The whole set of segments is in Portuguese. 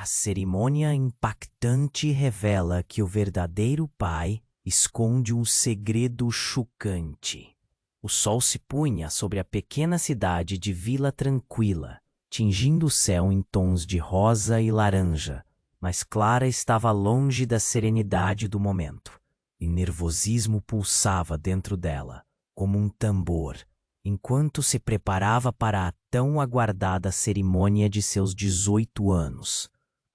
A cerimônia impactante revela que o verdadeiro pai esconde um segredo chocante. O sol se punha sobre a pequena cidade de Vila Tranquila, tingindo o céu em tons de rosa e laranja, mas Clara estava longe da serenidade do momento, e nervosismo pulsava dentro dela, como um tambor, enquanto se preparava para a tão aguardada cerimônia de seus 18 anos.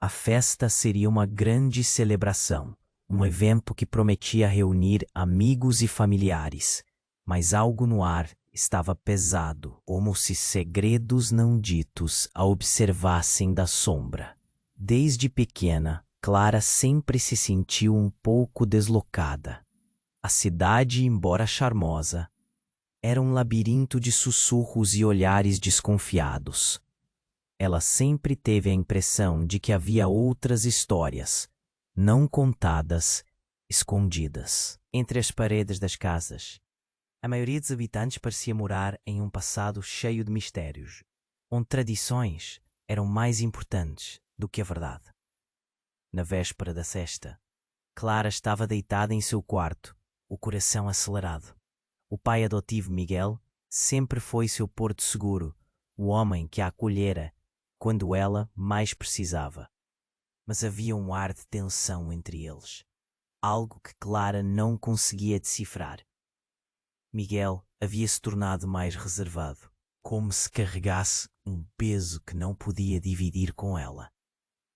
A festa seria uma grande celebração, um evento que prometia reunir amigos e familiares, mas algo no ar estava pesado, como se segredos não ditos a observassem da sombra. Desde pequena, Clara sempre se sentiu um pouco deslocada. A cidade, embora charmosa, era um labirinto de sussurros e olhares desconfiados. Ela sempre teve a impressão de que havia outras histórias, não contadas, escondidas. Entre as paredes das casas, a maioria dos habitantes parecia morar em um passado cheio de mistérios, onde tradições eram mais importantes do que a verdade. Na véspera da sesta, Clara estava deitada em seu quarto, o coração acelerado. O pai adotivo Miguel sempre foi seu porto seguro, o homem que a acolhera quando ela mais precisava. Mas havia um ar de tensão entre eles, algo que Clara não conseguia decifrar. Miguel havia se tornado mais reservado, como se carregasse um peso que não podia dividir com ela.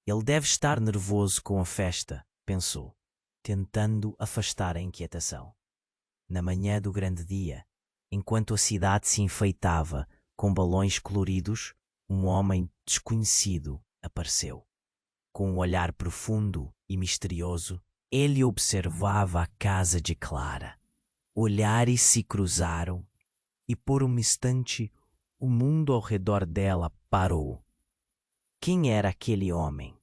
Ele deve estar nervoso com a festa, pensou, tentando afastar a inquietação. Na manhã do grande dia, enquanto a cidade se enfeitava com balões coloridos, um homem desconhecido apareceu. Com um olhar profundo e misterioso, ele observava a casa de Clara. Olhares se cruzaram e por um instante o mundo ao redor dela parou. Quem era aquele homem?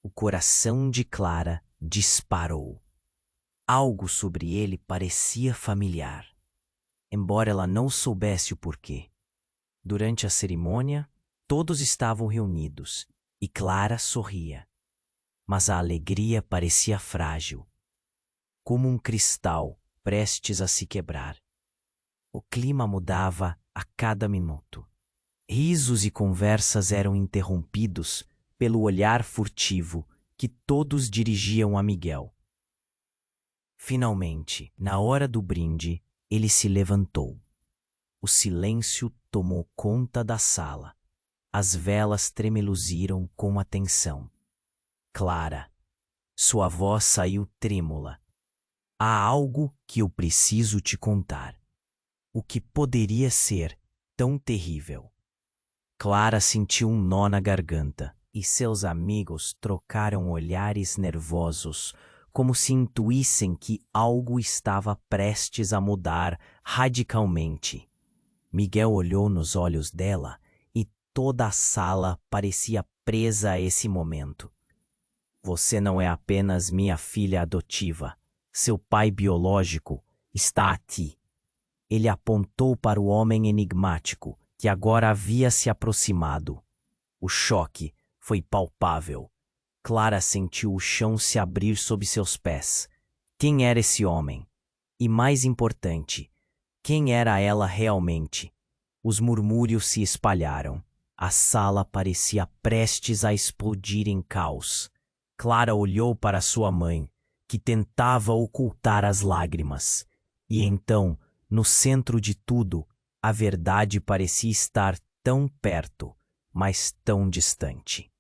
O coração de Clara disparou. Algo sobre ele parecia familiar, embora ela não soubesse o porquê. Durante a cerimônia, todos estavam reunidos e Clara sorria, mas a alegria parecia frágil, como um cristal prestes a se quebrar. O clima mudava a cada minuto. Risos e conversas eram interrompidos pelo olhar furtivo que todos dirigiam a Miguel. Finalmente, na hora do brinde, ele se levantou. O silêncio tomou conta da sala. As velas tremeluziram com atenção. Clara, sua voz saiu trêmula. Há algo que eu preciso te contar. O que poderia ser tão terrível? Clara sentiu um nó na garganta e seus amigos trocaram olhares nervosos, como se intuíssem que algo estava prestes a mudar radicalmente. Miguel olhou nos olhos dela e toda a sala parecia presa a esse momento. Você não é apenas minha filha adotiva. Seu pai biológico está aqui. Ele apontou para o homem enigmático que agora havia se aproximado. O choque foi palpável. Clara sentiu o chão se abrir sob seus pés. Quem era esse homem? E mais importante, quem era ela realmente? Os murmúrios se espalharam. A sala parecia prestes a explodir em caos. Clara olhou para sua mãe, que tentava ocultar as lágrimas. E então, no centro de tudo, a verdade parecia estar tão perto, mas tão distante.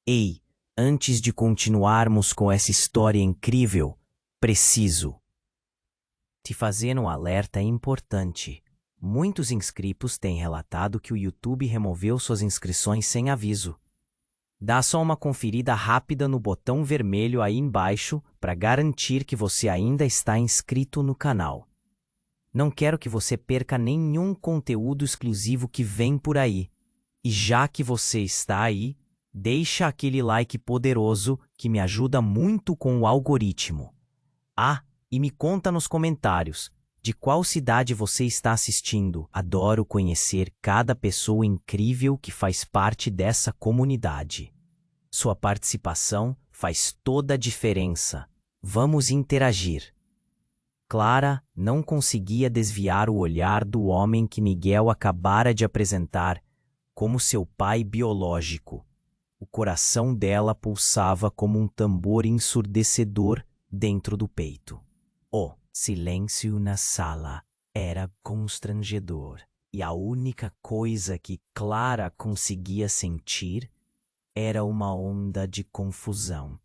Ei, antes de continuarmos com essa história incrível, preciso te fazer um alerta importante. Muitos inscritos têm relatado que o YouTube removeu suas inscrições sem aviso. Dá só uma conferida rápida no botão vermelho aí embaixo para garantir que você ainda está inscrito no canal. Não quero que você perca nenhum conteúdo exclusivo que vem por aí. E já que você está aí, deixa aquele like poderoso que me ajuda muito com o algoritmo. Ah, e me conta nos comentários de qual cidade você está assistindo. Adoro conhecer cada pessoa incrível que faz parte dessa comunidade. Sua participação faz toda a diferença. Vamos interagir. Clara não conseguia desviar o olhar do homem que Miguel acabara de apresentar como seu pai biológico. O coração dela pulsava como um tambor ensurdecedor dentro do peito. O silêncio na sala era constrangedor, e a única coisa que Clara conseguia sentir era uma onda de confusão.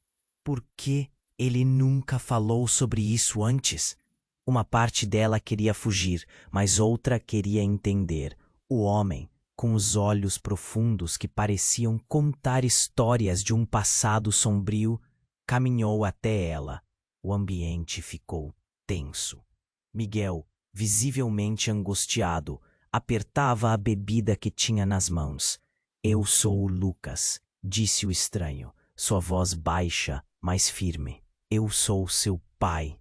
Por que ele nunca falou sobre isso antes? Uma parte dela queria fugir, mas outra queria entender. O homem, com os olhos profundos que pareciam contar histórias de um passado sombrio, caminhou até ela. O ambiente ficou tenso. Miguel, visivelmente angustiado, apertava a bebida que tinha nas mãos. Eu sou o Lucas, disse o estranho, sua voz baixa, mas firme. Eu sou seu pai.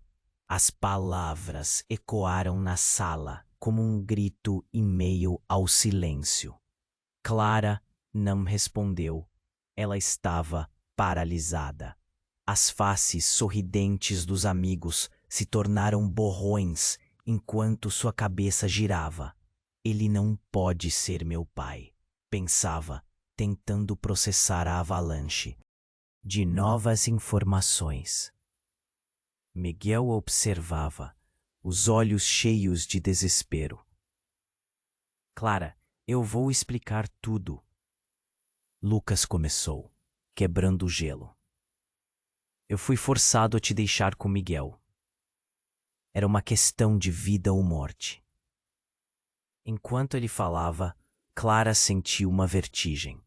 As palavras ecoaram na sala como um grito em meio ao silêncio. Clara não respondeu. Ela estava paralisada. As faces sorridentes dos amigos se tornaram borrões enquanto sua cabeça girava. Ele não pode ser meu pai, pensava, tentando processar a avalanche de novas informações. Miguel observava, os olhos cheios de desespero. Clara, eu vou explicar tudo. Lucas começou, quebrando o gelo. Eu fui forçado a te deixar com Miguel. Era uma questão de vida ou morte. Enquanto ele falava, Clara sentiu uma vertigem.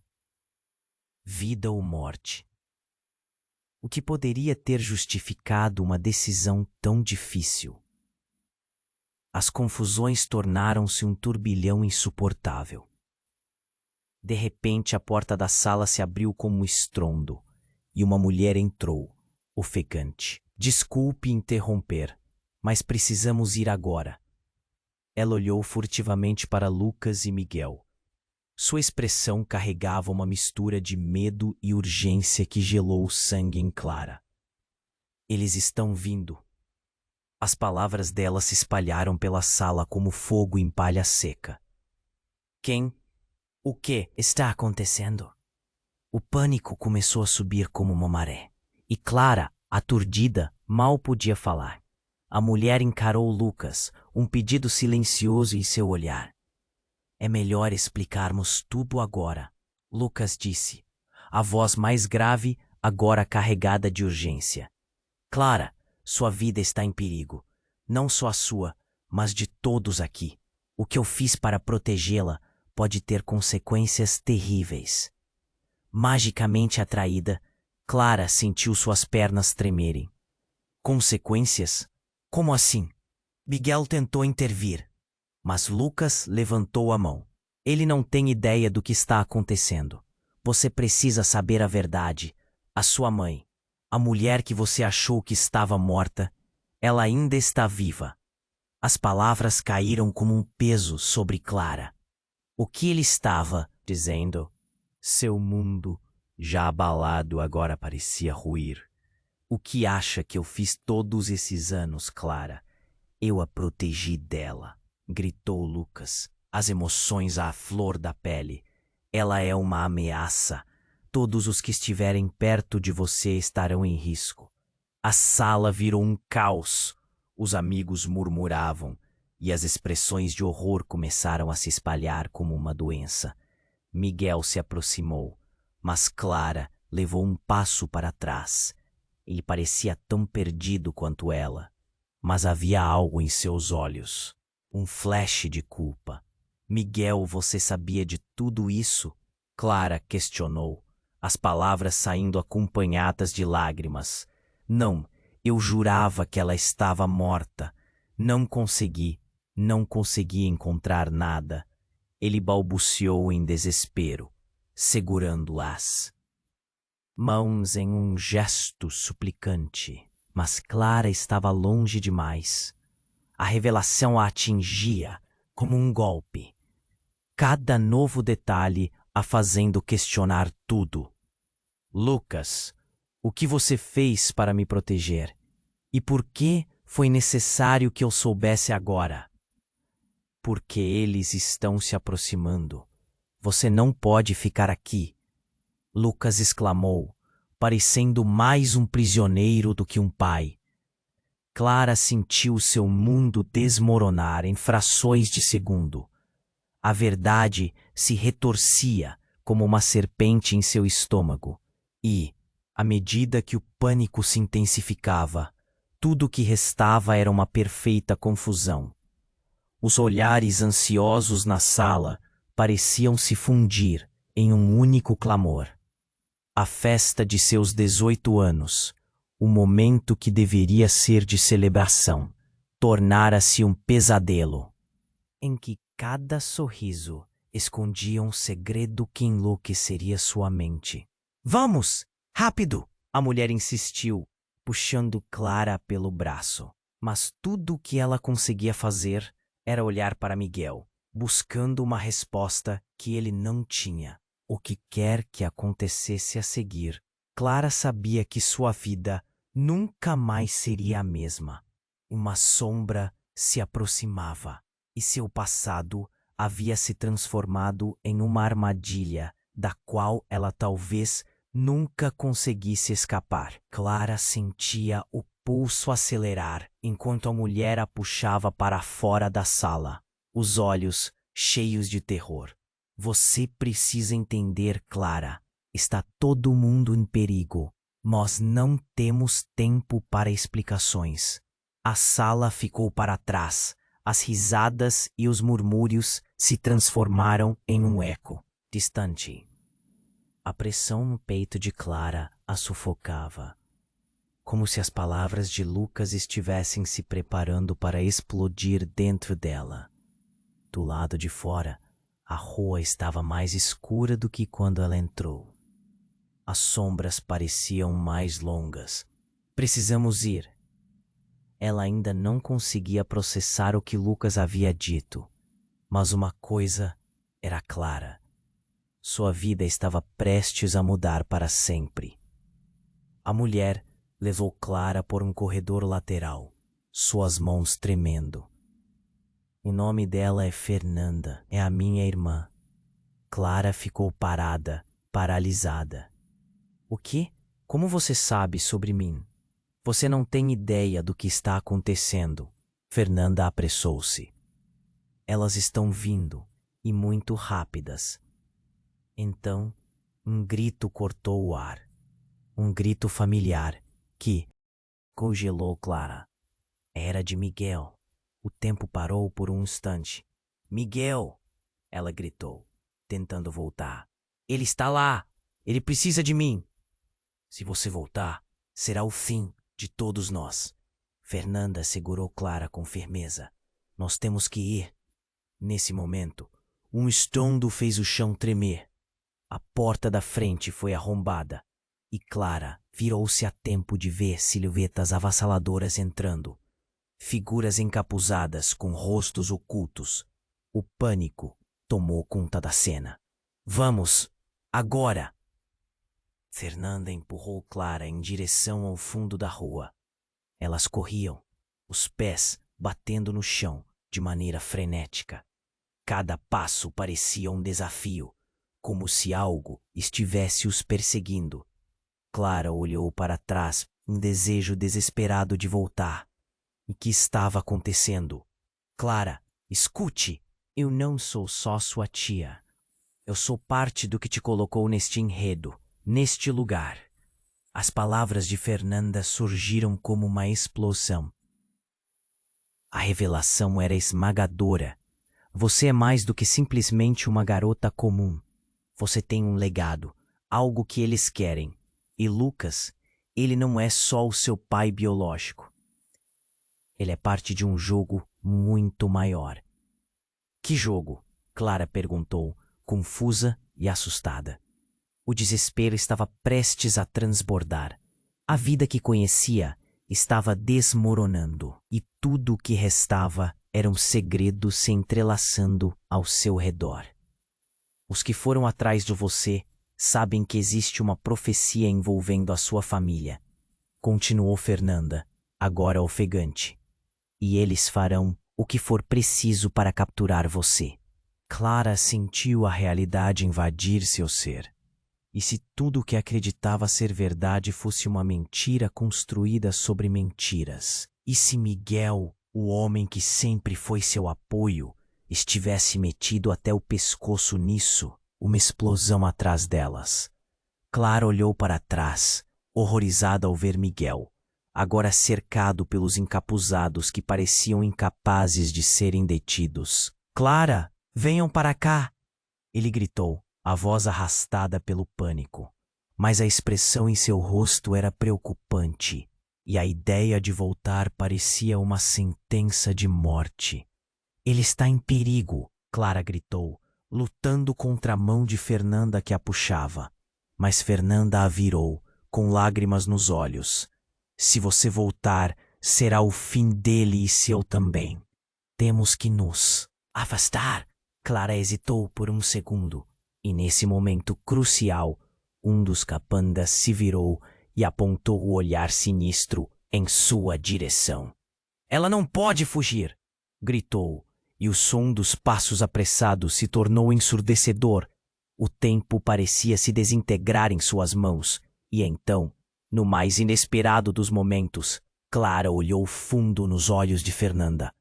Vida ou morte. O que poderia ter justificado uma decisão tão difícil? As confusões tornaram-se um turbilhão insuportável. De repente, a porta da sala se abriu como um estrondo, e uma mulher entrou, ofegante. Desculpe interromper, mas precisamos ir agora. Ela olhou furtivamente para Lucas e Miguel. Sua expressão carregava uma mistura de medo e urgência que gelou o sangue em Clara. Eles estão vindo. As palavras dela se espalharam pela sala como fogo em palha seca. Quem? O que está acontecendo? O pânico começou a subir como uma maré, e Clara, aturdida, mal podia falar. A mulher encarou Lucas, um pedido silencioso em seu olhar. É melhor explicarmos tudo agora, Lucas disse, a voz mais grave, agora carregada de urgência. Clara, sua vida está em perigo. Não só a sua, mas de todos aqui. O que eu fiz para protegê-la pode ter consequências terríveis. Magicamente atraída, Clara sentiu suas pernas tremerem. Consequências? Como assim? Miguel tentou intervir, mas Lucas levantou a mão. Ele não tem ideia do que está acontecendo. Você precisa saber a verdade. A sua mãe, a mulher que você achou que estava morta, ela ainda está viva. As palavras caíram como um peso sobre Clara. O que ele estava dizendo? Seu mundo, já abalado, agora parecia ruir. O que acha que eu fiz todos esses anos, Clara? Eu a protegi dela, gritou Lucas, as emoções à flor da pele. Ela é uma ameaça. Todos os que estiverem perto de você estarão em risco. A sala virou um caos. Os amigos murmuravam, e as expressões de horror começaram a se espalhar como uma doença. Miguel se aproximou, mas Clara levou um passo para trás. Ele parecia tão perdido quanto ela, mas havia algo em seus olhos, um flash de culpa. Miguel, você sabia de tudo isso? Clara questionou, as palavras saindo acompanhadas de lágrimas. Não, eu jurava que ela estava morta. Não consegui encontrar nada. Ele balbuciou em desespero, segurando-as mãos em um gesto suplicante, mas Clara estava longe demais. A revelação a atingia como um golpe, cada novo detalhe a fazendo questionar tudo. Lucas, o que você fez para me proteger? E por que foi necessário que eu soubesse agora? Porque eles estão se aproximando. Você não pode ficar aqui, Lucas exclamou, parecendo mais um prisioneiro do que um pai. Clara sentiu seu mundo desmoronar em frações de segundo. A verdade se retorcia como uma serpente em seu estômago. E, à medida que o pânico se intensificava, tudo o que restava era uma perfeita confusão. Os olhares ansiosos na sala pareciam se fundir em um único clamor. A festa de seus 18 anos, o momento que deveria ser de celebração, tornara-se um pesadelo, em que cada sorriso escondia um segredo que enlouqueceria sua mente. Vamos! Rápido! A mulher insistiu, puxando Clara pelo braço. Mas tudo o que ela conseguia fazer era olhar para Miguel, buscando uma resposta que ele não tinha. O que quer que acontecesse a seguir, Clara sabia que sua vida nunca mais seria a mesma. Uma sombra se aproximava e seu passado havia se transformado em uma armadilha da qual ela talvez nunca conseguisse escapar. Clara sentia o pulso acelerar enquanto a mulher a puxava para fora da sala, os olhos cheios de terror. Você precisa entender, Clara. Está todo mundo em perigo. Nós não temos tempo para explicações. A sala ficou para trás. As risadas e os murmúrios se transformaram em um eco distante. A pressão no peito de Clara a sufocava, como se as palavras de Lucas estivessem se preparando para explodir dentro dela. Do lado de fora, a rua estava mais escura do que quando ela entrou. As sombras pareciam mais longas. Precisamos ir. Ela ainda não conseguia processar o que Lucas havia dito, mas uma coisa era clara. Sua vida estava prestes a mudar para sempre. A mulher levou Clara por um corredor lateral, suas mãos tremendo. O nome dela é Fernanda, é a minha irmã. Clara ficou parada, paralisada. O quê? Como você sabe sobre mim? Você não tem ideia do que está acontecendo. Fernanda apressou-se. Elas estão vindo, e muito rápidas. Então, um grito cortou o ar. Um grito familiar que congelou Clara. Era de Miguel. O tempo parou por um instante. Miguel! Ela gritou, tentando voltar. Ele está lá! Ele precisa de mim! Se você voltar, será o fim de todos nós. Fernanda segurou Clara com firmeza. Nós temos que ir. Nesse momento, um estrondo fez o chão tremer. A porta da frente foi arrombada e Clara virou-se a tempo de ver silhuetas avassaladoras entrando. Figuras encapuzadas com rostos ocultos. O pânico tomou conta da cena. Vamos, agora! Fernanda empurrou Clara em direção ao fundo da rua. Elas corriam, os pés batendo no chão de maneira frenética. Cada passo parecia um desafio, como se algo estivesse os perseguindo. Clara olhou para trás em desejo desesperado de voltar. O que estava acontecendo? Clara, escute! Eu não sou só sua tia. Eu sou parte do que te colocou neste enredo, neste lugar. As palavras de Fernanda surgiram como uma explosão. A revelação era esmagadora. Você é mais do que simplesmente uma garota comum. Você tem um legado, algo que eles querem. E Lucas, ele não é só o seu pai biológico. Ele é parte de um jogo muito maior. Que jogo? Clara perguntou, confusa e assustada. O desespero estava prestes a transbordar. A vida que conhecia estava desmoronando e tudo o que restava eram segredos se entrelaçando ao seu redor. Os que foram atrás de você sabem que existe uma profecia envolvendo a sua família. Continuou Fernanda, agora ofegante. E eles farão o que for preciso para capturar você. Clara sentiu a realidade invadir seu ser. E se tudo o que acreditava ser verdade fosse uma mentira construída sobre mentiras? E se Miguel, o homem que sempre foi seu apoio, estivesse metido até o pescoço nisso? Uma explosão atrás delas. Clara olhou para trás, horrorizada ao ver Miguel, agora cercado pelos encapuzados que pareciam incapazes de serem detidos. Clara, venham para cá! Ele gritou, a voz arrastada pelo pânico. Mas a expressão em seu rosto era preocupante, e a ideia de voltar parecia uma sentença de morte. Ele está em perigo, Clara gritou, lutando contra a mão de Fernanda que a puxava. Mas Fernanda a virou, com lágrimas nos olhos. Se você voltar, será o fim dele e seu também. Temos que nos afastar. Clara hesitou por um segundo, e nesse momento crucial, um dos capandas se virou e apontou o olhar sinistro em sua direção. Ela não pode fugir! Gritou, e o som dos passos apressados se tornou ensurdecedor. O tempo parecia se desintegrar em suas mãos, e então, no mais inesperado dos momentos, Clara olhou fundo nos olhos de Fernanda.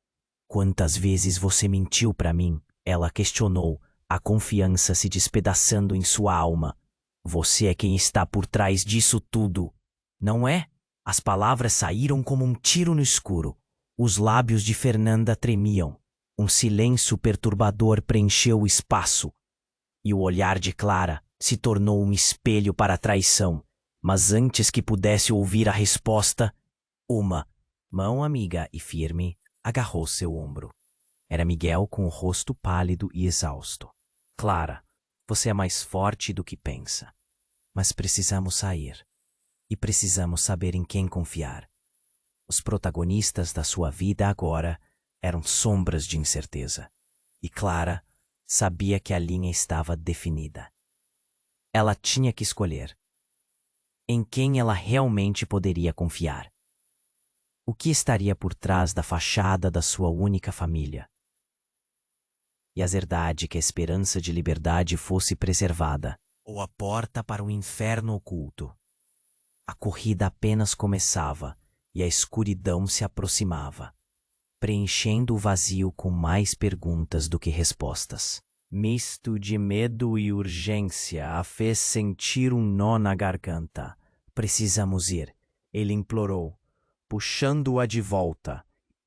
Quantas vezes você mentiu para mim? Ela questionou, a confiança se despedaçando em sua alma. Você é quem está por trás disso tudo, não é? As palavras saíram como um tiro no escuro. Os lábios de Fernanda tremiam. Um silêncio perturbador preencheu o espaço. E o olhar de Clara se tornou um espelho para a traição. Mas antes que pudesse ouvir a resposta, uma mão amiga e firme agarrou seu ombro. Era Miguel com o rosto pálido e exausto. Clara, você é mais forte do que pensa. Mas precisamos sair. E precisamos saber em quem confiar. Os protagonistas da sua vida agora eram sombras de incerteza. E Clara sabia que a linha estava definida. Ela tinha que escolher em quem ela realmente poderia confiar. O que estaria por trás da fachada da sua única família? E a verdade que a esperança de liberdade fosse preservada, ou a porta para o inferno oculto. A corrida apenas começava e a escuridão se aproximava, preenchendo o vazio com mais perguntas do que respostas. Misto de medo e urgência a fez sentir um nó na garganta. Precisamos ir, ele implorou, puxando-a de volta,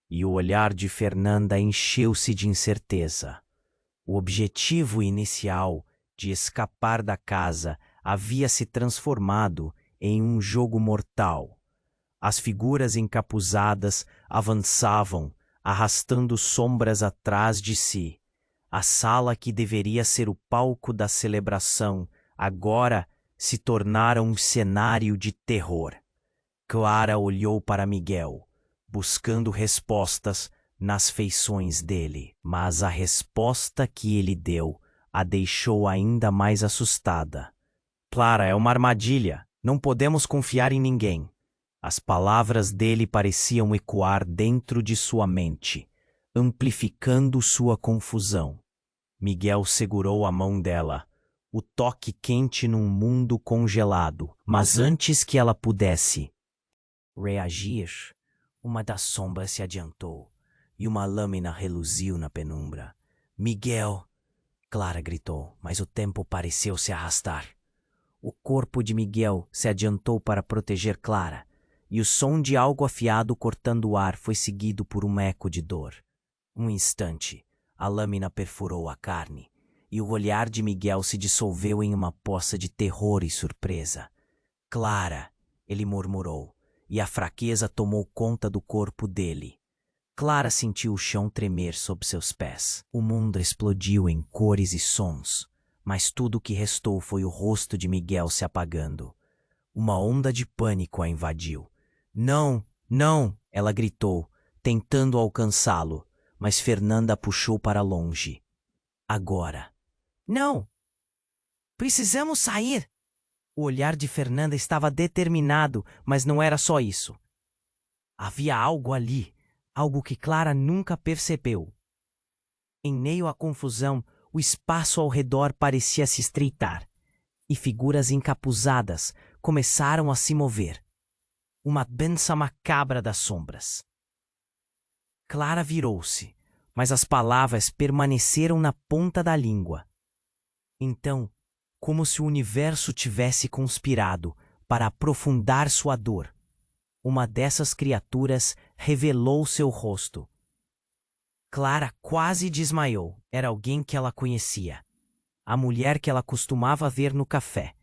e o olhar de Fernanda encheu-se de incerteza. O objetivo inicial de escapar da casa havia se transformado em um jogo mortal. As figuras encapuzadas avançavam, arrastando sombras atrás de si. A sala que deveria ser o palco da celebração agora se tornara um cenário de terror. Clara olhou para Miguel, buscando respostas nas feições dele, mas a resposta que ele deu a deixou ainda mais assustada. Clara, é uma armadilha. Não podemos confiar em ninguém. As palavras dele pareciam ecoar dentro de sua mente, amplificando sua confusão. Miguel segurou a mão dela, o toque quente num mundo congelado. Mas antes que ela pudesse reagir, uma das sombras se adiantou e uma lâmina reluziu na penumbra. Miguel! Clara gritou, mas o tempo pareceu se arrastar. O corpo de Miguel se adiantou para proteger Clara, e o som de algo afiado cortando o ar foi seguido por um eco de dor. Um instante, a lâmina perfurou a carne, e o olhar de Miguel se dissolveu em uma poça de terror e surpresa. Clara, ele murmurou, e a fraqueza tomou conta do corpo dele. Clara sentiu o chão tremer sob seus pés. O mundo explodiu em cores e sons, mas tudo o que restou foi o rosto de Miguel se apagando. Uma onda de pânico a invadiu. Não, não! Ela gritou, tentando alcançá-lo, mas Fernanda a puxou para longe. Agora. Não! Precisamos sair! O olhar de Fernanda estava determinado, mas não era só isso. Havia algo ali, algo que Clara nunca percebeu. Em meio à confusão, o espaço ao redor parecia se estreitar, e figuras encapuzadas começaram a se mover. Uma dança macabra das sombras. Clara virou-se, mas as palavras permaneceram na ponta da língua. Então, como se o universo tivesse conspirado para aprofundar sua dor, uma dessas criaturas revelou seu rosto. Clara quase desmaiou. Era alguém que ela conhecia. A mulher que ela costumava ver no café.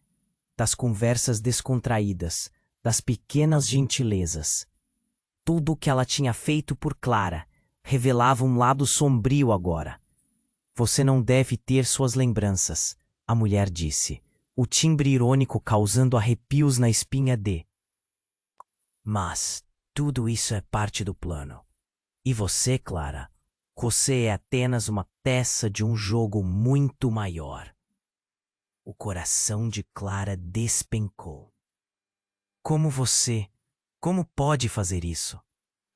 Das conversas descontraídas, das pequenas gentilezas. Tudo o que ela tinha feito por Clara revelava um lado sombrio agora. Você não deve ter suas lembranças, a mulher disse, o timbre irônico causando arrepios na espinha de. Mas tudo isso é parte do plano. E você, Clara, você é apenas uma peça de um jogo muito maior. O coração de Clara despencou. Como pode fazer isso?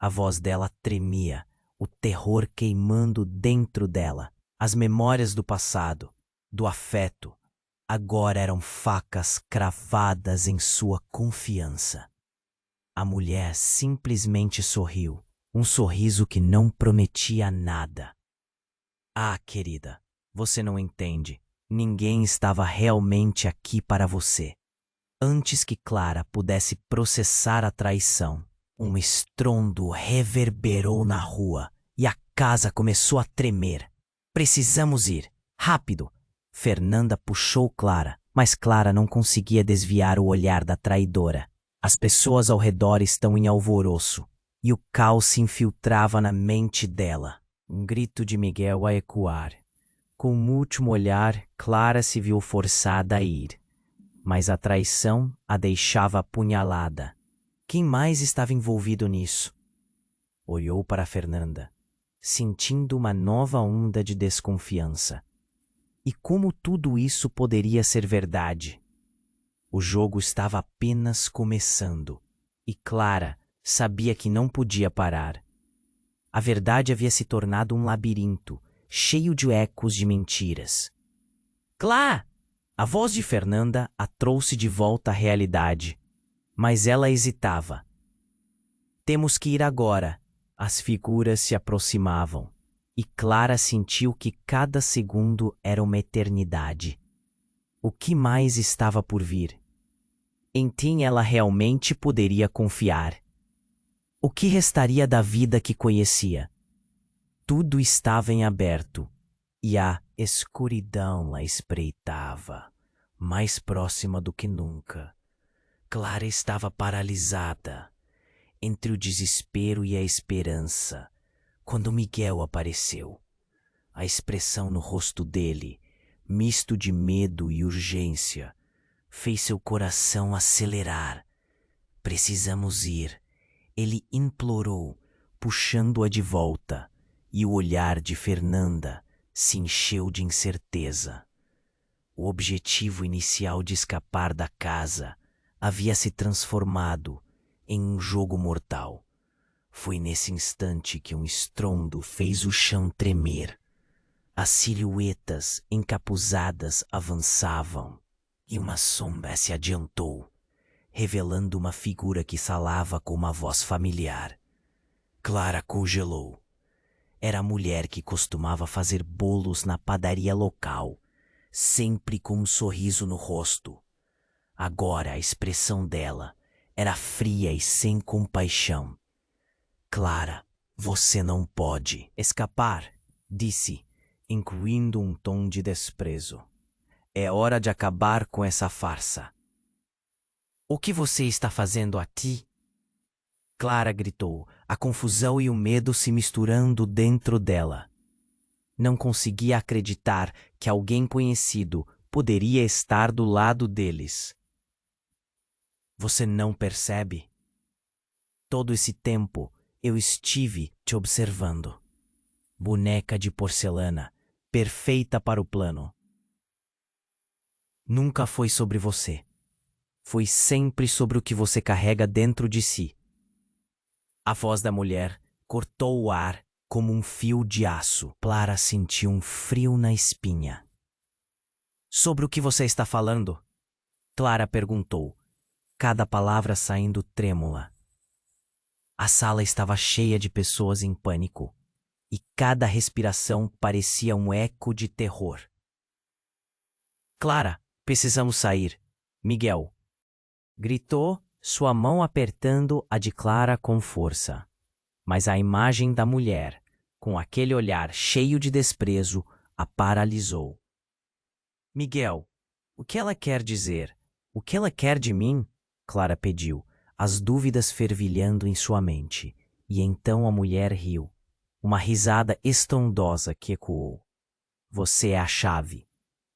A voz dela tremia, o terror queimando dentro dela. As memórias do passado, do afeto, agora eram facas cravadas em sua confiança. A mulher simplesmente sorriu, um sorriso que não prometia nada. Ah, querida, você não entende. Ninguém estava realmente aqui para você. Antes que Clara pudesse processar a traição, um estrondo reverberou na rua e a casa começou a tremer. Precisamos ir. Rápido! Fernanda puxou Clara, mas Clara não conseguia desviar o olhar da traidora. As pessoas ao redor estão em alvoroço, e o caos se infiltrava na mente dela. Um grito de Miguel a ecoar. Com um último olhar, Clara se viu forçada a ir. Mas a traição a deixava apunhalada. Quem mais estava envolvido nisso? Olhou para Fernanda, sentindo uma nova onda de desconfiança. E como tudo isso poderia ser verdade? O jogo estava apenas começando, e Clara sabia que não podia parar. A verdade havia se tornado um labirinto, cheio de ecos de mentiras. Clara! A voz de Fernanda a trouxe de volta à realidade, mas ela hesitava. Temos que ir agora. As figuras se aproximavam, e Clara sentiu que cada segundo era uma eternidade. O que mais estava por vir? Em quem ela realmente poderia confiar? O que restaria da vida que conhecia? Tudo estava em aberto, e a escuridão a espreitava, mais próxima do que nunca. Clara estava paralisada, entre o desespero e a esperança, quando Miguel apareceu. A expressão no rosto dele, misto de medo e urgência, fez seu coração acelerar. Precisamos ir, ele implorou, puxando-a de volta, e o olhar de Fernanda se encheu de incerteza. O objetivo inicial de escapar da casa havia se transformado em um jogo mortal. Foi nesse instante que um estrondo fez o chão tremer. As silhuetas encapuzadas avançavam, e uma sombra se adiantou, revelando uma figura que falava com uma voz familiar. Clara congelou. Era a mulher que costumava fazer bolos na padaria local, sempre com um sorriso no rosto. Agora a expressão dela era fria e sem compaixão. Clara, você não pode escapar, disse, incluindo um tom de desprezo. É hora de acabar com essa farsa. O que você está fazendo aqui? Clara gritou, a confusão e o medo se misturando dentro dela. Não conseguia acreditar que alguém conhecido poderia estar do lado deles. Você não percebe? Todo esse tempo eu estive te observando. Boneca de porcelana, perfeita para o plano. Nunca foi sobre você. Foi sempre sobre o que você carrega dentro de si. A voz da mulher cortou o ar como um fio de aço. Clara sentiu um frio na espinha. Sobre o que você está falando? Clara perguntou, cada palavra saindo trêmula. A sala estava cheia de pessoas em pânico, e cada respiração parecia um eco de terror. Clara, precisamos sair. Miguel gritou, sua mão apertando a de Clara com força. Mas a imagem da mulher, com aquele olhar cheio de desprezo, a paralisou. Miguel, o que ela quer dizer? O que ela quer de mim? Clara pediu, as dúvidas fervilhando em sua mente. E então a mulher riu, uma risada estrondosa que ecoou. Você é a chave.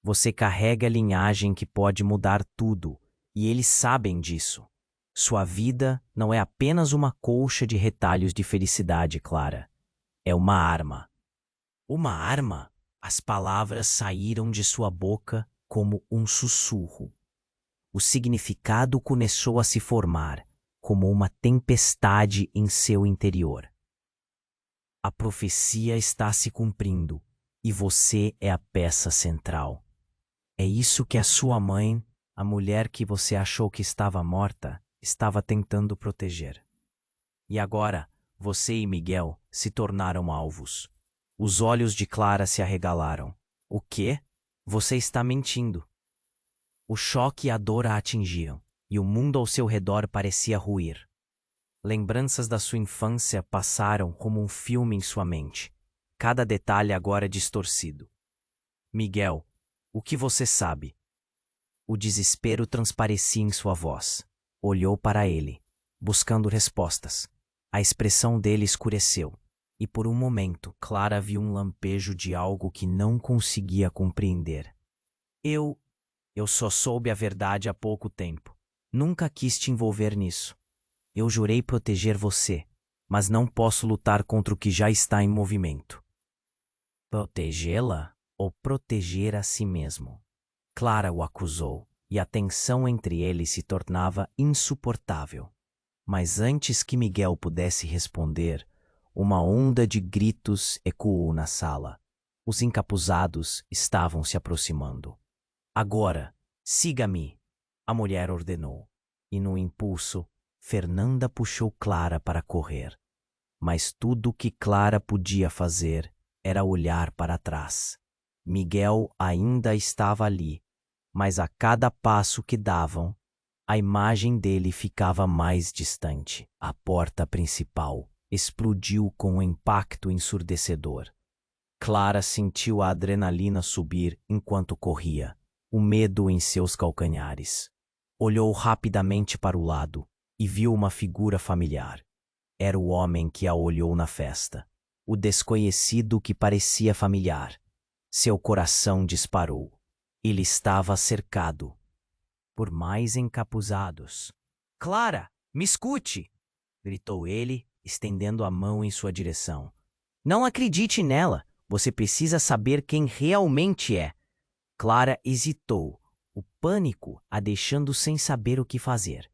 Você carrega a linhagem que pode mudar tudo, e eles sabem disso. Sua vida não é apenas uma colcha de retalhos de felicidade, Clara. É uma arma. Uma arma? As palavras saíram de sua boca como um sussurro. O significado começou a se formar, como uma tempestade em seu interior. A profecia está se cumprindo, e você é a peça central. É isso que a sua mãe, a mulher que você achou que estava morta, estava tentando proteger. E agora, você e Miguel se tornaram alvos. Os olhos de Clara se arregalaram. O quê? Você está mentindo. O choque e a dor a atingiam, e o mundo ao seu redor parecia ruir. Lembranças da sua infância passaram como um filme em sua mente, cada detalhe agora distorcido. Miguel, o que você sabe? O desespero transparecia em sua voz. Olhou para ele, buscando respostas. A expressão dele escureceu, e por um momento Clara viu um lampejo de algo que não conseguia compreender. Eu só soube a verdade há pouco tempo. Nunca quis te envolver nisso. Eu jurei proteger você, mas não posso lutar contra o que já está em movimento. Protegê-la ou proteger a si mesmo? Clara o acusou, e a tensão entre eles se tornava insuportável. Mas antes que Miguel pudesse responder, uma onda de gritos ecoou na sala. Os encapuzados estavam se aproximando. Agora, siga-me, a mulher ordenou. E no impulso, Fernanda puxou Clara para correr. Mas tudo o que Clara podia fazer era olhar para trás. Miguel ainda estava ali, mas a cada passo que davam, a imagem dele ficava mais distante. A porta principal explodiu com um impacto ensurdecedor. Clara sentiu a adrenalina subir enquanto corria, o medo em seus calcanhares. Olhou rapidamente para o lado e viu uma figura familiar. Era o homem que a olhou na festa, o desconhecido que parecia familiar. Seu coração disparou. Ele estava cercado por mais encapuzados. Clara, me escute! Gritou ele, estendendo a mão em sua direção. Não acredite nela. Você precisa saber quem realmente é. Clara hesitou, o pânico a deixando sem saber o que fazer.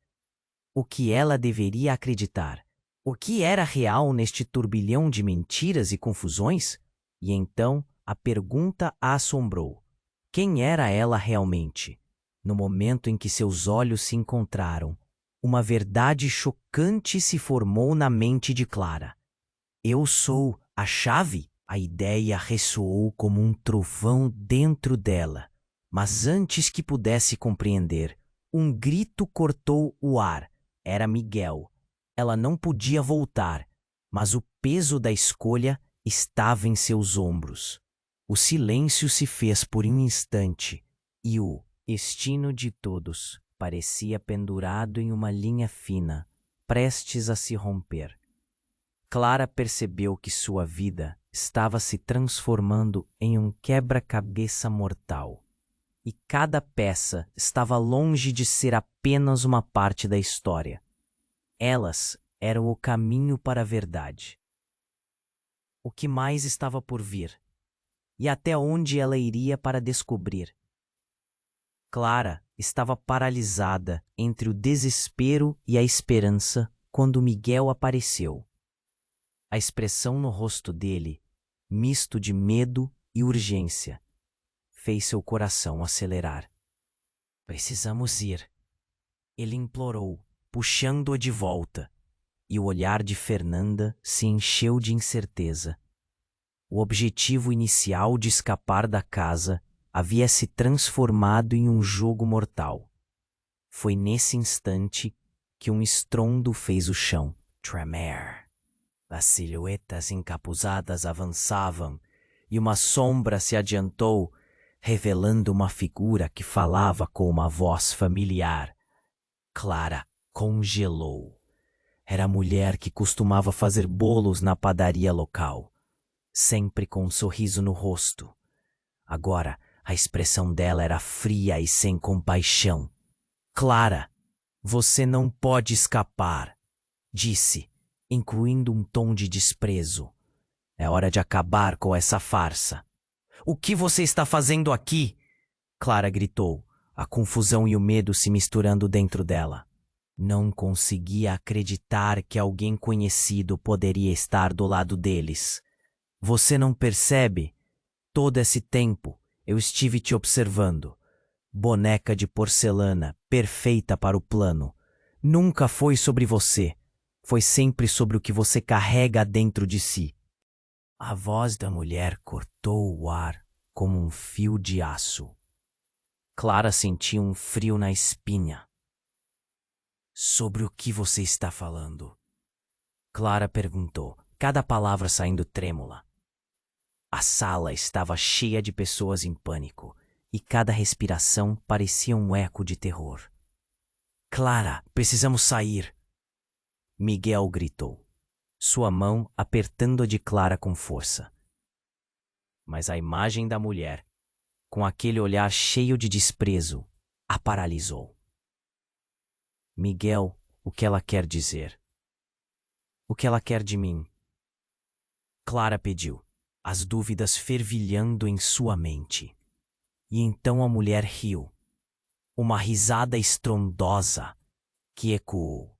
O que ela deveria acreditar? O que era real neste turbilhão de mentiras e confusões? E então a pergunta a assombrou. Quem era ela realmente? No momento em que seus olhos se encontraram, uma verdade chocante se formou na mente de Clara. Eu sou a chave? A ideia ressoou como um trovão dentro dela. Mas antes que pudesse compreender, um grito cortou o ar. Era Miguel. Ela não podia voltar, mas o peso da escolha estava em seus ombros. O silêncio se fez por um instante e o destino de todos parecia pendurado em uma linha fina, prestes a se romper. Clara percebeu que sua vida estava se transformando em um quebra-cabeça mortal. E cada peça estava longe de ser apenas uma parte da história. Elas eram o caminho para a verdade. O que mais estava por vir? E até onde ela iria para descobrir? Clara estava paralisada entre o desespero e a esperança quando Miguel apareceu. A expressão no rosto dele, misto de medo e urgência, fez seu coração acelerar. Precisamos ir, ele implorou, puxando-a de volta, e o olhar de Fernanda se encheu de incerteza. O objetivo inicial de escapar da casa havia se transformado em um jogo mortal. Foi nesse instante que um estrondo fez o chão tremer. As silhuetas encapuzadas avançavam e uma sombra se adiantou, revelando uma figura que falava com uma voz familiar. Clara congelou. Era a mulher que costumava fazer bolos na padaria local, sempre com um sorriso no rosto. Agora, a expressão dela era fria e sem compaixão. Clara, você não pode escapar, disse, incluindo um tom de desprezo. É hora de acabar com essa farsa. O que você está fazendo aqui? Clara gritou, a confusão e o medo se misturando dentro dela. Não conseguia acreditar que alguém conhecido poderia estar do lado deles. Você não percebe? Todo esse tempo eu estive te observando. Boneca de porcelana, perfeita para o plano. Nunca foi sobre você. Foi sempre sobre o que você carrega dentro de si. A voz da mulher cortou o ar como um fio de aço. Clara sentiu um frio na espinha. Sobre o que você está falando? Clara perguntou, cada palavra saindo trêmula. A sala estava cheia de pessoas em pânico, e cada respiração parecia um eco de terror. Clara, precisamos sair! Miguel gritou, sua mão apertando a de Clara com força. Mas a imagem da mulher, com aquele olhar cheio de desprezo, a paralisou. Miguel, o que ela quer dizer? O que ela quer de mim? Clara pediu, as dúvidas fervilhando em sua mente. E então a mulher riu, uma risada estrondosa que ecoou.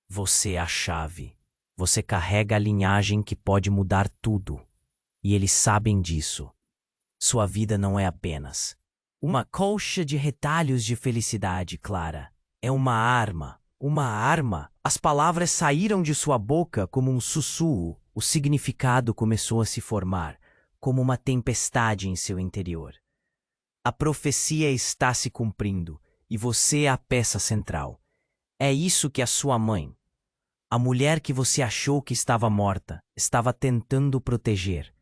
Você é a chave. Você carrega a linhagem que pode mudar tudo. E eles sabem disso. Sua vida não é apenas uma colcha de retalhos de felicidade, Clara. É uma arma. Uma arma. As palavras saíram de sua boca como um sussurro. O significado começou a se formar, como uma tempestade em seu interior. A profecia está se cumprindo, e você é a peça central. É isso que a sua mãe, a mulher que você achou que estava morta, estava tentando proteger.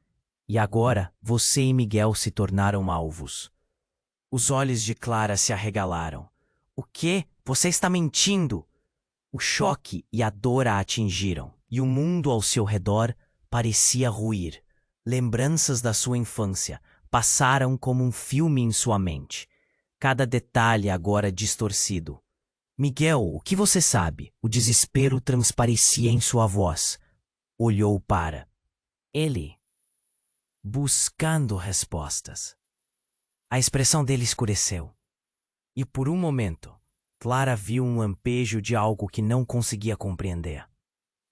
E agora você e Miguel se tornaram alvos. Os olhos de Clara se arregalaram. O quê? Você está mentindo! O choque e a dor a atingiram, e o mundo ao seu redor parecia ruir. Lembranças da sua infância passaram como um filme em sua mente, cada detalhe agora distorcido. Miguel, o que você sabe? O desespero transparecia em sua voz. Olhou para ele, buscando respostas. A expressão dele escureceu. E por um momento, Clara viu um lampejo de algo que não conseguia compreender.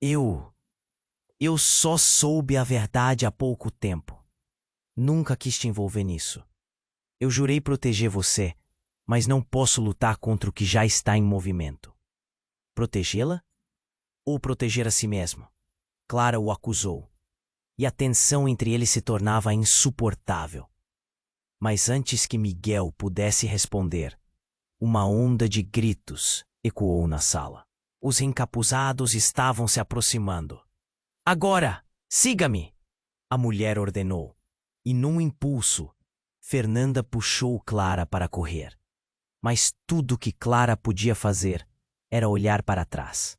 Eu só soube a verdade há pouco tempo. Nunca quis te envolver nisso. Eu jurei proteger você, mas não posso lutar contra o que já está em movimento. Protegê-la? Ou proteger a si mesmo? Clara o acusou, e a tensão entre eles se tornava insuportável. Mas antes que Miguel pudesse responder, uma onda de gritos ecoou na sala. Os encapuzados estavam se aproximando. Agora, siga-me! A mulher ordenou, e num impulso, Fernanda puxou Clara para correr. Mas tudo que Clara podia fazer era olhar para trás.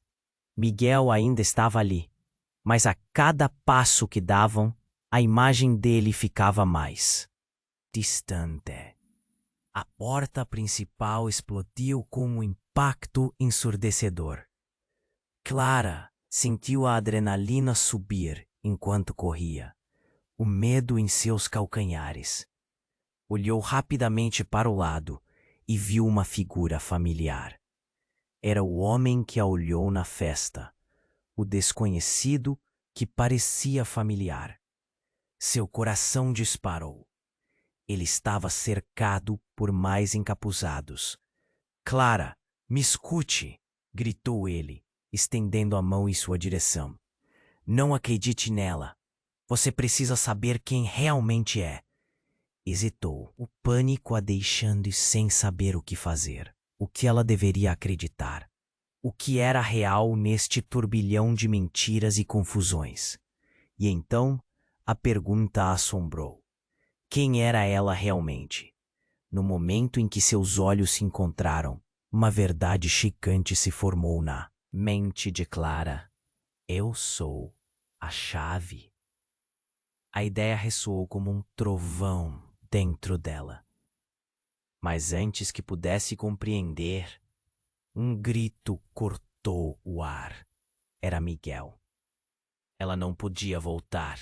Miguel ainda estava ali, mas a cada passo que davam, a imagem dele ficava mais distante. A porta principal explodiu com um impacto ensurdecedor. Clara sentiu a adrenalina subir enquanto corria, o medo em seus calcanhares. Olhou rapidamente para o lado e viu uma figura familiar. Era o homem que a olhou na festa, o desconhecido que parecia familiar. Seu coração disparou. Ele estava cercado por mais encapuzados. Clara, me escute! Gritou ele, estendendo a mão em sua direção. Não acredite nela. Você precisa saber quem realmente é. Hesitou, o pânico a deixando sem saber o que fazer. O que ela deveria acreditar. O que era real neste turbilhão de mentiras e confusões. E então, a pergunta a assombrou. Quem era ela realmente? No momento em que seus olhos se encontraram, uma verdade chocante se formou na mente de Clara. Eu sou a chave. A ideia ressoou como um trovão dentro dela. Mas antes que pudesse compreender, um grito cortou o ar. Era Miguel. Ela não podia voltar,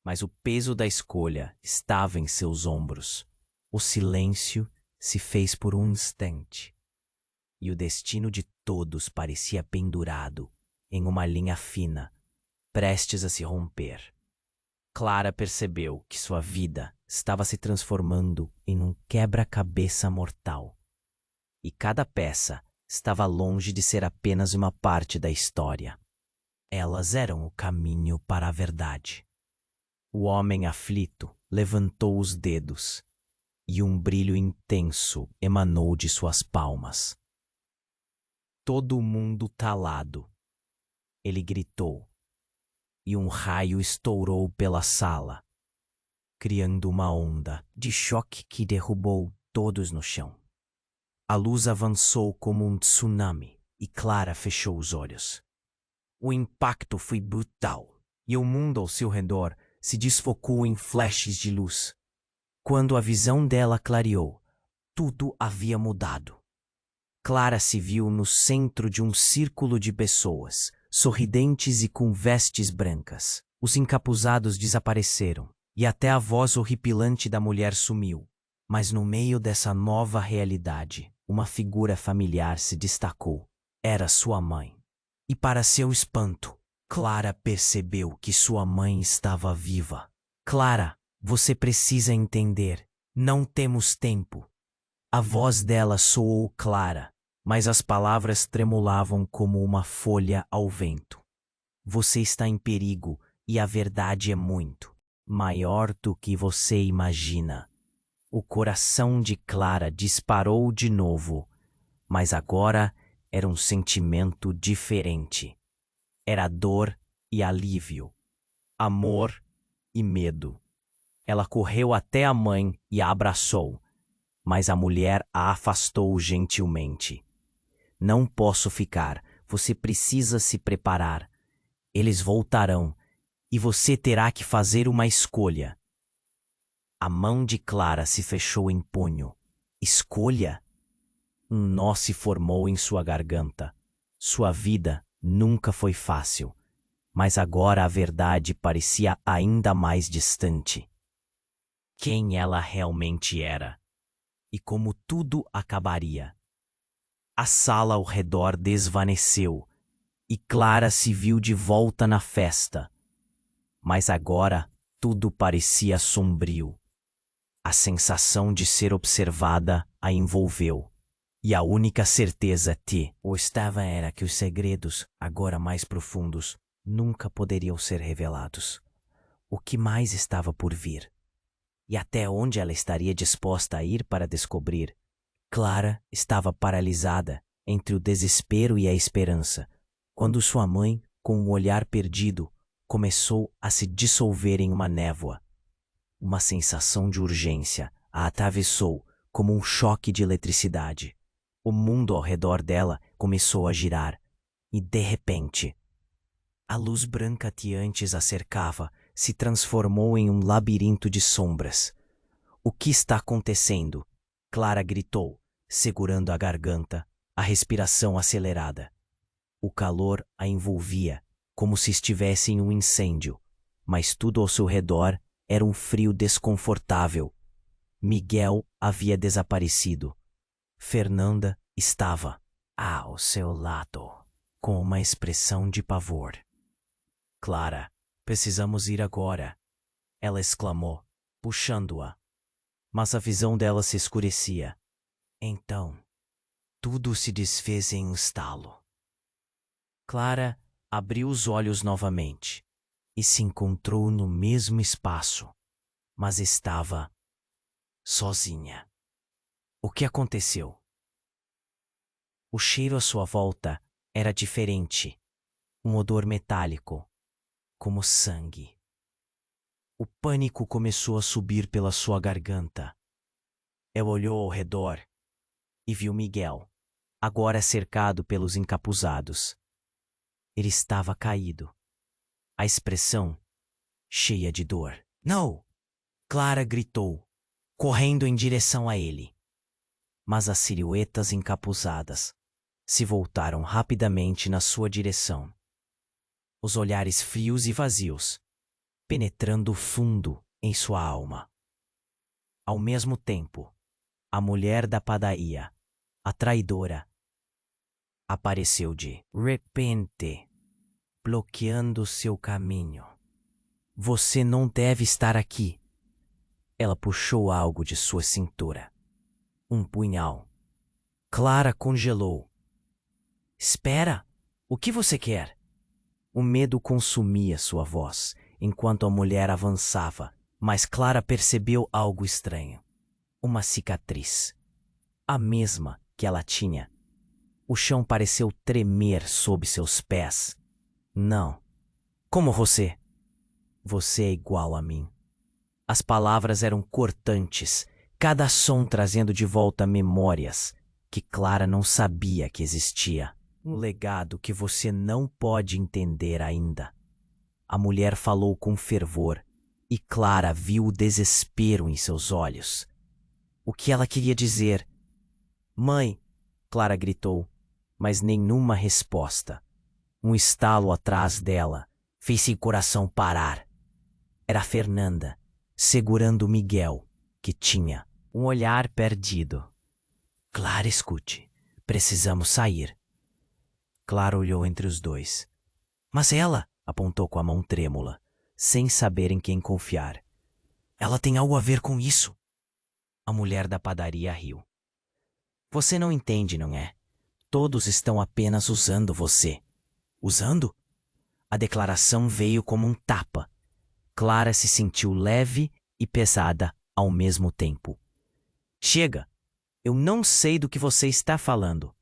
mas o peso da escolha estava em seus ombros. O silêncio se fez por um instante, e o destino de todos parecia pendurado em uma linha fina, prestes a se romper. Clara percebeu que sua vida estava se transformando em um quebra-cabeça mortal. E cada peça estava longe de ser apenas uma parte da história. Elas eram o caminho para a verdade. O homem aflito levantou os dedos e um brilho intenso emanou de suas palmas. Todo mundo talado. Ele gritou, e um raio estourou pela sala, criando uma onda de choque que derrubou todos no chão. A luz avançou como um tsunami e Clara fechou os olhos. O impacto foi brutal e o mundo ao seu redor se desfocou em flashes de luz. Quando a visão dela clareou, tudo havia mudado. Clara se viu no centro de um círculo de pessoas, sorridentes e com vestes brancas. Os encapuzados desapareceram e até a voz horripilante da mulher sumiu. Mas no meio dessa nova realidade, uma figura familiar se destacou. Era sua mãe. E para seu espanto, Clara percebeu que sua mãe estava viva. Clara, você precisa entender. Não temos tempo. A voz dela soou clara, mas as palavras tremulavam como uma folha ao vento. Você está em perigo e a verdade é muito maior do que você imagina. O coração de Clara disparou de novo, mas agora era um sentimento diferente. Era dor e alívio, amor e medo. Ela correu até a mãe e a abraçou, mas a mulher a afastou gentilmente. Não posso ficar, você precisa se preparar. Eles voltarão e você terá que fazer uma escolha. A mão de Clara se fechou em punho. Escolha? Um nó se formou em sua garganta. Sua vida nunca foi fácil, mas agora a verdade parecia ainda mais distante. Quem ela realmente era e como tudo acabaria. A sala ao redor desvaneceu e Clara se viu de volta na festa. Mas agora tudo parecia sombrio. A sensação de ser observada a envolveu. E a única certeza que o estava era que os segredos, agora mais profundos, nunca poderiam ser revelados. O que mais estava por vir? E até onde ela estaria disposta a ir para descobrir? Clara estava paralisada entre o desespero e a esperança, quando sua mãe, com um olhar perdido, começou a se dissolver em uma névoa. Uma sensação de urgência a atravessou como um choque de eletricidade. O mundo ao redor dela começou a girar, e de repente, a luz branca que antes a cercava se transformou em um labirinto de sombras. O que está acontecendo? Clara gritou, segurando a garganta, a respiração acelerada. O calor a envolvia, como se estivesse em um incêndio, mas tudo ao seu redor era um frio desconfortável. Miguel havia desaparecido. Fernanda estava ao seu lado, com uma expressão de pavor. Clara, precisamos ir agora, ela exclamou, puxando-a. Mas a visão dela se escurecia. Então, tudo se desfez em um estalo. Clara abriu os olhos novamente e se encontrou no mesmo espaço, mas estava sozinha. O que aconteceu? O cheiro à sua volta era diferente, um odor metálico, como sangue. O pânico começou a subir pela sua garganta. Ela olhou ao redor e viu Miguel, agora cercado pelos encapuzados. Ele estava caído, a expressão cheia de dor. Não! Clara gritou, correndo em direção a ele. Mas as silhuetas encapuzadas se voltaram rapidamente na sua direção. Os olhares frios e vazios, penetrando fundo em sua alma. Ao mesmo tempo, a mulher da padaria, a traidora, apareceu de repente, bloqueando seu caminho. Você não deve estar aqui. Ela puxou algo de sua cintura. Um punhal. Clara congelou. Espera! O que você quer? O medo consumia sua voz, enquanto a mulher avançava, mas Clara percebeu algo estranho. Uma cicatriz. A mesma que ela tinha. O chão pareceu tremer sob seus pés. Não. Como você? Você é igual a mim. As palavras eram cortantes, cada som trazendo de volta memórias que Clara não sabia que existia. Um legado que você não pode entender ainda. A mulher falou com fervor e Clara viu o desespero em seus olhos. O que ela queria dizer? Mãe, Clara gritou, mas nenhuma resposta. Um estalo atrás dela fez seu coração parar. Era Fernanda, segurando Miguel, que tinha um olhar perdido. Clara, escute, precisamos sair. Clara olhou entre os dois. Mas ela, apontou com a mão trêmula, sem saber em quem confiar. Ela tem algo a ver com isso. A mulher da padaria riu. Você não entende, não é? Todos estão apenas usando você. Usando? A declaração veio como um tapa. Clara se sentiu leve e pesada ao mesmo tempo. Chega! Eu não sei do que você está falando.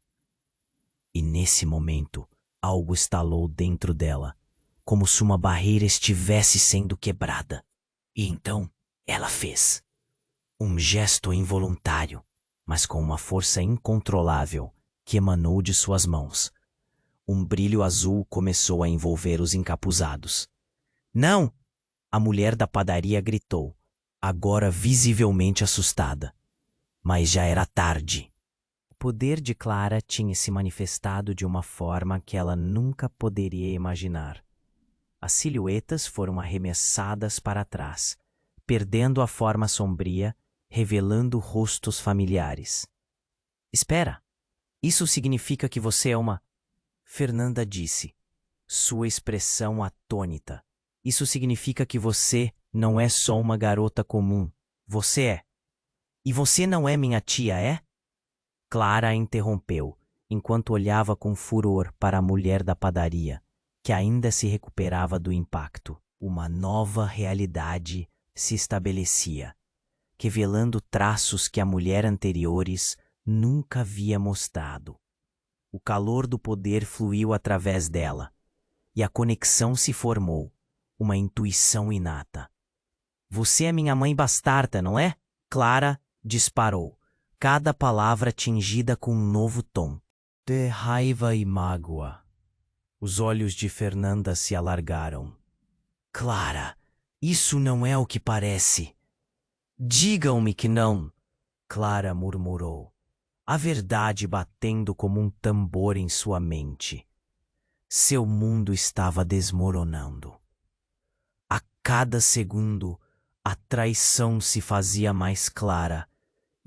E nesse momento, algo estalou dentro dela, como se uma barreira estivesse sendo quebrada. E então, ela fez. Um gesto involuntário, mas com uma força incontrolável que emanou de suas mãos. Um brilho azul começou a envolver os encapuzados. Não! A mulher da padaria gritou, agora visivelmente assustada. Mas já era tarde. O poder de Clara tinha se manifestado de uma forma que ela nunca poderia imaginar. As silhuetas foram arremessadas para trás, perdendo a forma sombria, revelando rostos familiares. Espera! Isso significa que você é uma... Fernanda disse, sua expressão atônita. Isso significa que você não é só uma garota comum. Você é. E você não é minha tia, é? Clara a interrompeu, enquanto olhava com furor para a mulher da padaria, que ainda se recuperava do impacto. Uma nova realidade se estabelecia, revelando traços que a mulher anteriores nunca havia mostrado. O calor do poder fluiu através dela, e a conexão se formou, uma intuição inata. Você é minha mãe bastarda, não é? Clara disparou, cada palavra tingida com um novo tom, de raiva e mágoa. Os olhos de Fernanda se alargaram. Clara, isso não é o que parece. Digam-me que não, Clara murmurou, a verdade batendo como um tambor em sua mente. Seu mundo estava desmoronando. A cada segundo, a traição se fazia mais clara,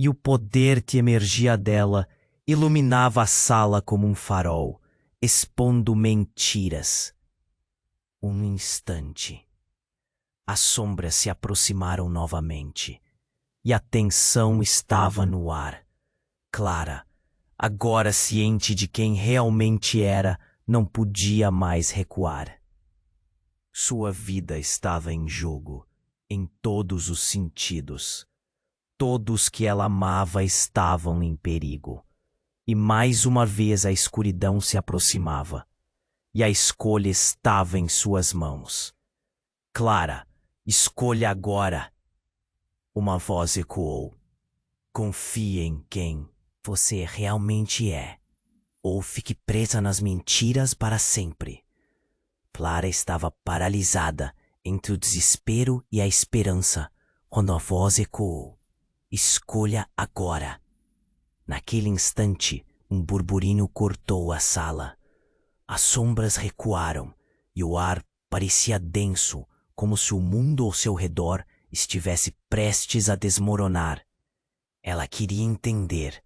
e o poder que emergia dela iluminava a sala como um farol, expondo mentiras. Um instante. As sombras se aproximaram novamente, e a tensão estava no ar. Clara, agora ciente de quem realmente era, não podia mais recuar. Sua vida estava em jogo, em todos os sentidos. Todos que ela amava estavam em perigo. E mais uma vez a escuridão se aproximava, e a escolha estava em suas mãos. Clara, escolha agora. Uma voz ecoou. Confie em quem você realmente é, ou fique presa nas mentiras para sempre. Clara estava paralisada entre o desespero e a esperança quando a voz ecoou. Escolha agora. Naquele instante, um burburinho cortou a sala. As sombras recuaram e o ar parecia denso, como se o mundo ao seu redor estivesse prestes a desmoronar. Ela queria entender,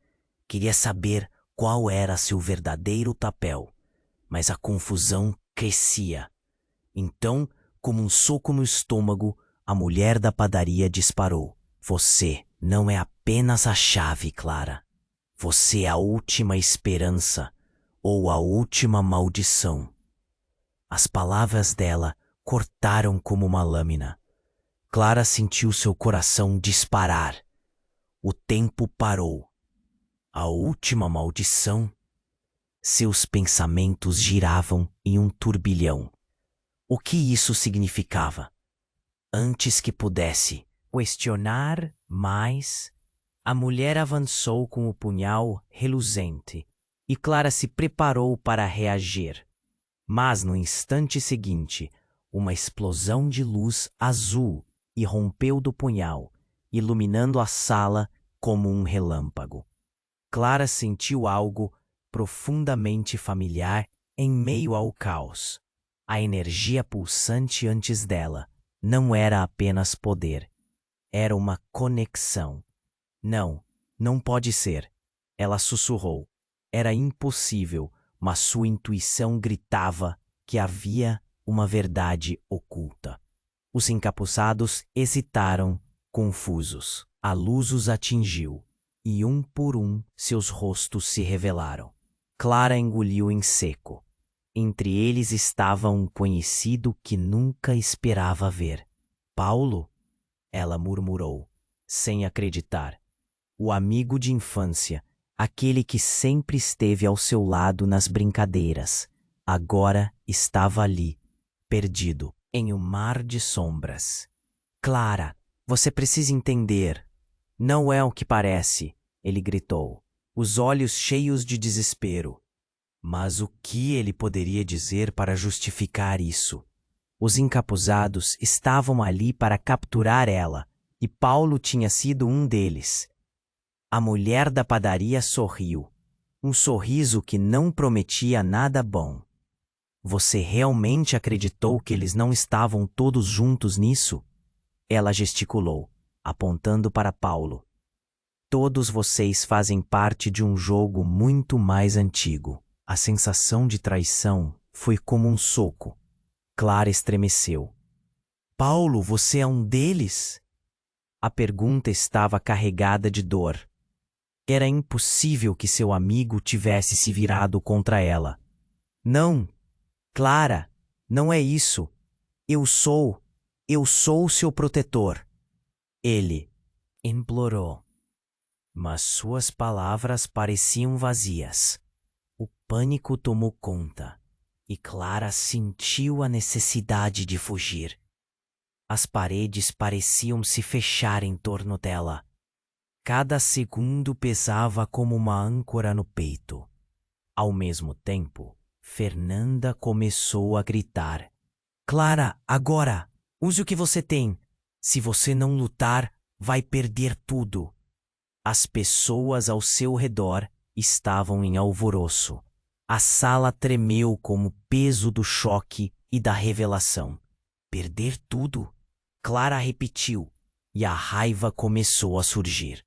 queria saber qual era seu verdadeiro papel, mas a confusão crescia. Então, como um soco no estômago, a mulher da padaria disparou. Você não é apenas a chave, Clara. Você é a última esperança ou a última maldição. As palavras dela cortaram como uma lâmina. Clara sentiu seu coração disparar. O tempo parou. A última maldição? Seus pensamentos giravam em um turbilhão. O que isso significava? Antes que pudesse questionar mais, a mulher avançou com o punhal reluzente e Clara se preparou para reagir. Mas no instante seguinte, uma explosão de luz azul irrompeu do punhal, iluminando a sala como um relâmpago. Clara sentiu algo profundamente familiar em meio ao caos. A energia pulsante antes dela não era apenas poder, era uma conexão. Não, não pode ser, ela sussurrou. Era impossível, mas sua intuição gritava que havia uma verdade oculta. Os encapuçados hesitaram, confusos. A luz os atingiu, e um por um seus rostos se revelaram. Clara engoliu em seco. Entre eles estava um conhecido que nunca esperava ver. Paulo? Ela murmurou, sem acreditar. O amigo de infância, aquele que sempre esteve ao seu lado nas brincadeiras, agora estava ali, perdido, em um mar de sombras. Clara, você precisa entender. Não é o que parece, ele gritou, os olhos cheios de desespero. Mas o que ele poderia dizer para justificar isso? Os encapuzados estavam ali para capturar ela, e Paulo tinha sido um deles. A mulher da padaria sorriu, um sorriso que não prometia nada bom. Você realmente acreditou que eles não estavam todos juntos nisso? Ela gesticulou, apontando para Paulo. Todos vocês fazem parte de um jogo muito mais antigo. A sensação de traição foi como um soco. Clara estremeceu. Paulo, você é um deles? A pergunta estava carregada de dor. Era impossível que seu amigo tivesse se virado contra ela. Não, Clara, não é isso. Eu sou seu protetor. Ele implorou. Mas suas palavras pareciam vazias. O pânico tomou conta, e Clara sentiu a necessidade de fugir. As paredes pareciam se fechar em torno dela. Cada segundo pesava como uma âncora no peito. Ao mesmo tempo, Fernanda começou a gritar. Clara, agora! Use o que você tem. Se você não lutar, vai perder tudo. As pessoas ao seu redor estavam em alvoroço. A sala tremeu com o peso do choque e da revelação. Perder tudo? Clara repetiu, e a raiva começou a surgir.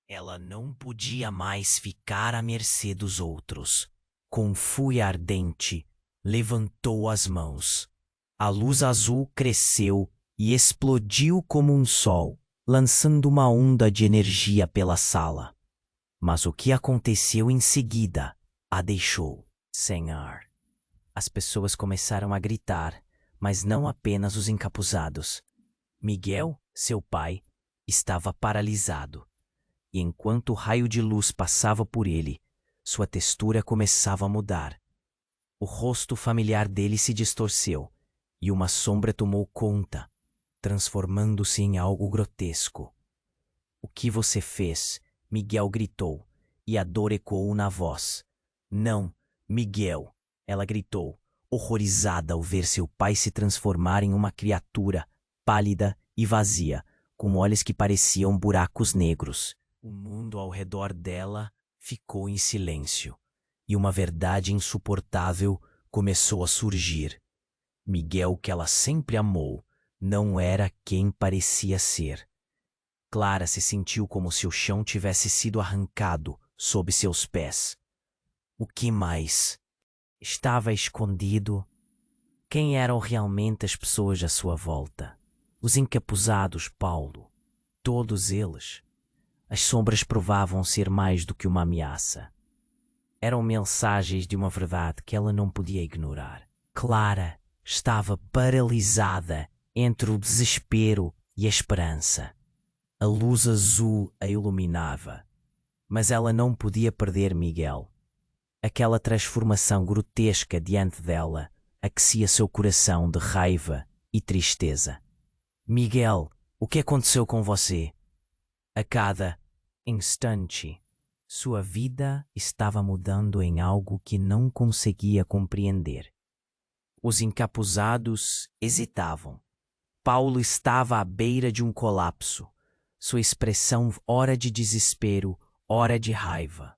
Ela não podia mais ficar à mercê dos outros. Com fúria ardente, levantou as mãos. A luz azul cresceu e explodiu como um sol, lançando uma onda de energia pela sala. Mas o que aconteceu em seguida a deixou sem ar. As pessoas começaram a gritar, mas não apenas os encapuzados. Miguel, seu pai, estava paralisado, e enquanto o raio de luz passava por ele, sua textura começava a mudar. O rosto familiar dele se distorceu, e uma sombra tomou conta, transformando-se em algo grotesco. "O que você fez?" Miguel gritou, e a dor ecoou na voz. "Não, Miguel!" ela gritou, horrorizada ao ver seu pai se transformar em uma criatura pálida e vazia, com olhos que pareciam buracos negros. O mundo ao redor dela ficou em silêncio, e uma verdade insuportável começou a surgir. Miguel, que ela sempre amou, não era quem parecia ser. Clara se sentiu como se o chão tivesse sido arrancado sob seus pés. O que mais? Estava escondido? Quem eram realmente as pessoas à sua volta? Os encapuzados, Paulo. Todos eles. As sombras provavam ser mais do que uma ameaça. Eram mensagens de uma verdade que ela não podia ignorar. Clara estava paralisada entre o desespero e a esperança. A luz azul a iluminava, mas ela não podia perder Miguel. Aquela transformação grotesca diante dela aquecia seu coração de raiva e tristeza. "Miguel, o que aconteceu com você?" A cada instante, sua vida estava mudando em algo que não conseguia compreender. Os encapuzados hesitavam. Paulo estava à beira de um colapso. Sua expressão ora de desespero, ora de raiva.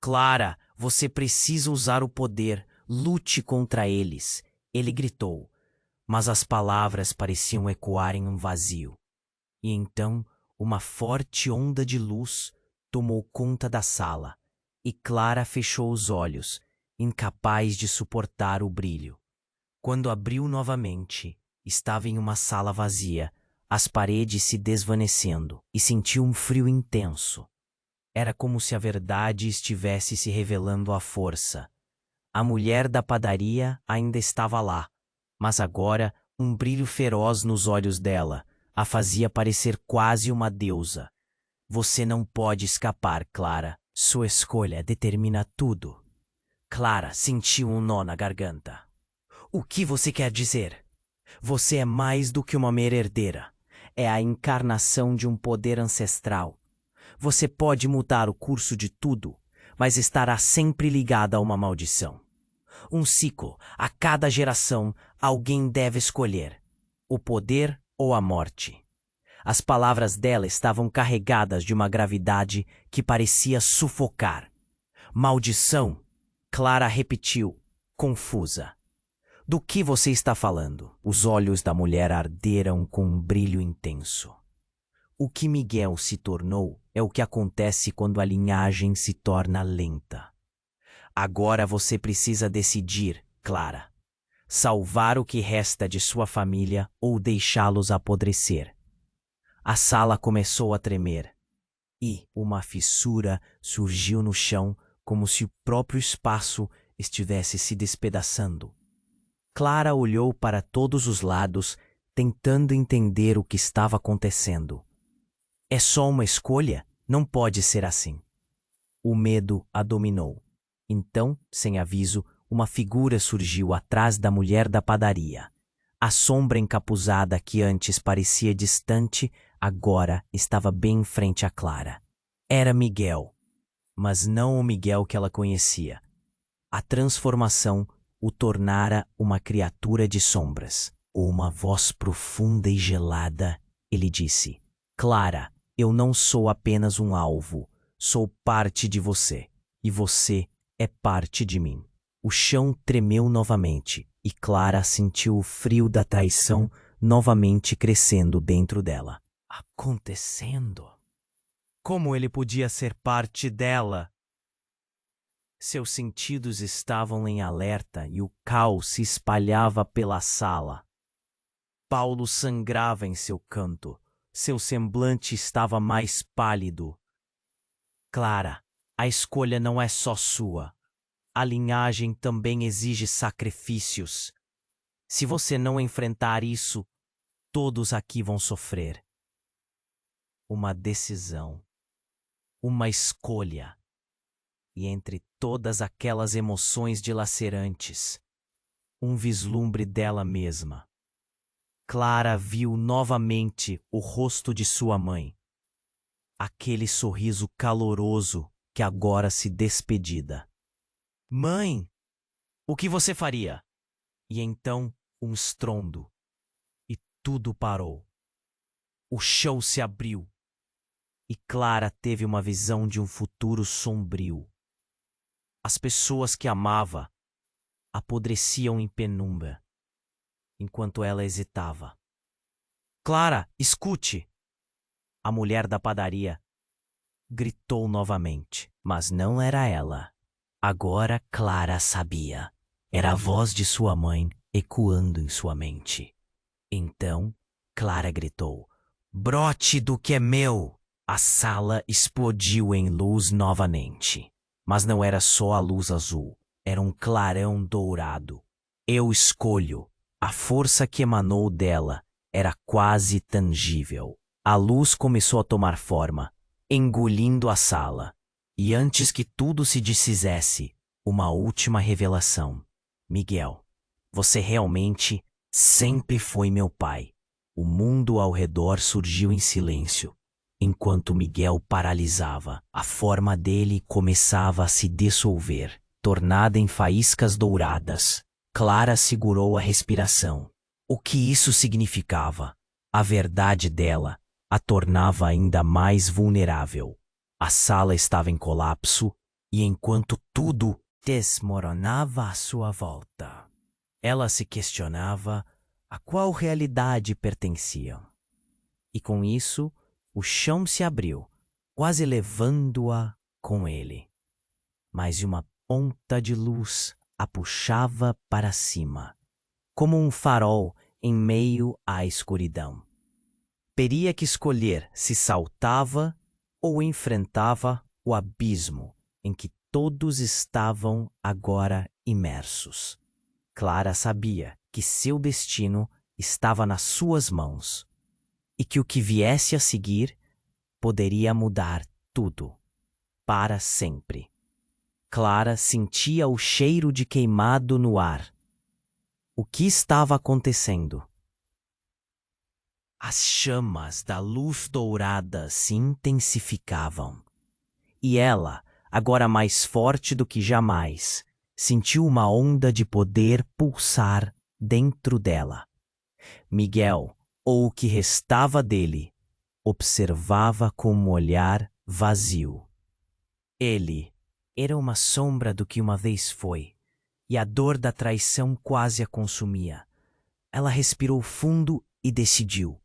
"Clara, você precisa usar o poder. Lute contra eles", ele gritou. Mas as palavras pareciam ecoar em um vazio. E então, uma forte onda de luz tomou conta da sala, e Clara fechou os olhos, incapaz de suportar o brilho. Quando abriu novamente, estava em uma sala vazia, as paredes se desvanecendo, e sentiu um frio intenso. Era como se a verdade estivesse se revelando à força. A mulher da padaria ainda estava lá, mas agora um brilho feroz nos olhos dela a fazia parecer quase uma deusa. "Você não pode escapar, Clara. Sua escolha determina tudo." Clara sentiu um nó na garganta. "O que você quer dizer?" "Você é mais do que uma mera herdeira. É a encarnação de um poder ancestral. Você pode mudar o curso de tudo, mas estará sempre ligada a uma maldição. Um ciclo. A cada geração, alguém deve escolher o poder ou a morte." As palavras dela estavam carregadas de uma gravidade que parecia sufocar. "Maldição?" Clara repetiu, confusa. "Do que você está falando?" Os olhos da mulher arderam com um brilho intenso. "O que Miguel se tornou é o que acontece quando a linhagem se torna lenta. Agora você precisa decidir, Clara. Salvar o que resta de sua família ou deixá-los apodrecer." A sala começou a tremer, e uma fissura surgiu no chão como se o próprio espaço estivesse se despedaçando. Clara olhou para todos os lados, tentando entender o que estava acontecendo. "É só uma escolha? Não pode ser assim." O medo a dominou. Então, sem aviso, uma figura surgiu atrás da mulher da padaria. A sombra encapuzada que antes parecia distante, agora estava bem em frente a Clara. Era Miguel, mas não o Miguel que ela conhecia. A transformação o tornara uma criatura de sombras. Uma voz profunda e gelada, ele disse: "Clara, eu não sou apenas um alvo, sou parte de você, e você é parte de mim." O chão tremeu novamente, e Clara sentiu o frio da traição novamente crescendo dentro dela. Acontecendo? Como ele podia ser parte dela? Seus sentidos estavam em alerta e o caos se espalhava pela sala. Paulo sangrava em seu canto. Seu semblante estava mais pálido. Clara, a escolha não é só sua. A linhagem também exige sacrifícios. Se você não enfrentar isso, todos aqui vão sofrer. Uma decisão. Uma escolha. E entre todas aquelas emoções dilacerantes, um vislumbre dela mesma. Clara viu novamente o rosto de sua mãe. Aquele sorriso caloroso que agora se despedida. Mãe, o que você faria? E então um estrondo. E tudo parou. O chão se abriu. E Clara teve uma visão de um futuro sombrio. As pessoas que amava apodreciam em penumbra, enquanto ela hesitava. Clara, escute! A mulher da padaria gritou novamente, mas não era ela. Agora Clara sabia. Era a voz de sua mãe ecoando em sua mente. Então, Clara gritou: brote do que é meu! A sala explodiu em luz novamente. Mas não era só a luz azul, era um clarão dourado. Eu escolho. A força que emanou dela era quase tangível. A luz começou a tomar forma, engolindo a sala. E antes que tudo se desfizesse, uma última revelação. Miguel, você realmente sempre foi meu pai. O mundo ao redor surgiu em silêncio. Enquanto Miguel paralisava, a forma dele começava a se dissolver, tornada em faíscas douradas. Clara segurou a respiração. O que isso significava? A verdade dela a tornava ainda mais vulnerável. A sala estava em colapso e enquanto tudo desmoronava à sua volta, ela se questionava a qual realidade pertenciam. E com isso, o chão se abriu, quase levando-a com ele. Mas uma ponta de luz a puxava para cima, como um farol em meio à escuridão. Teria que escolher se saltava ou enfrentava o abismo em que todos estavam agora imersos. Clara sabia que seu destino estava nas suas mãos e que o que viesse a seguir poderia mudar tudo, para sempre. Clara sentia o cheiro de queimado no ar. O que estava acontecendo? As chamas da luz dourada se intensificavam. E ela, agora mais forte do que jamais, sentiu uma onda de poder pulsar dentro dela. Miguel, ou o que restava dele, observava com um olhar vazio. Ele era uma sombra do que uma vez foi, e a dor da traição quase a consumia. Ela respirou fundo e decidiu: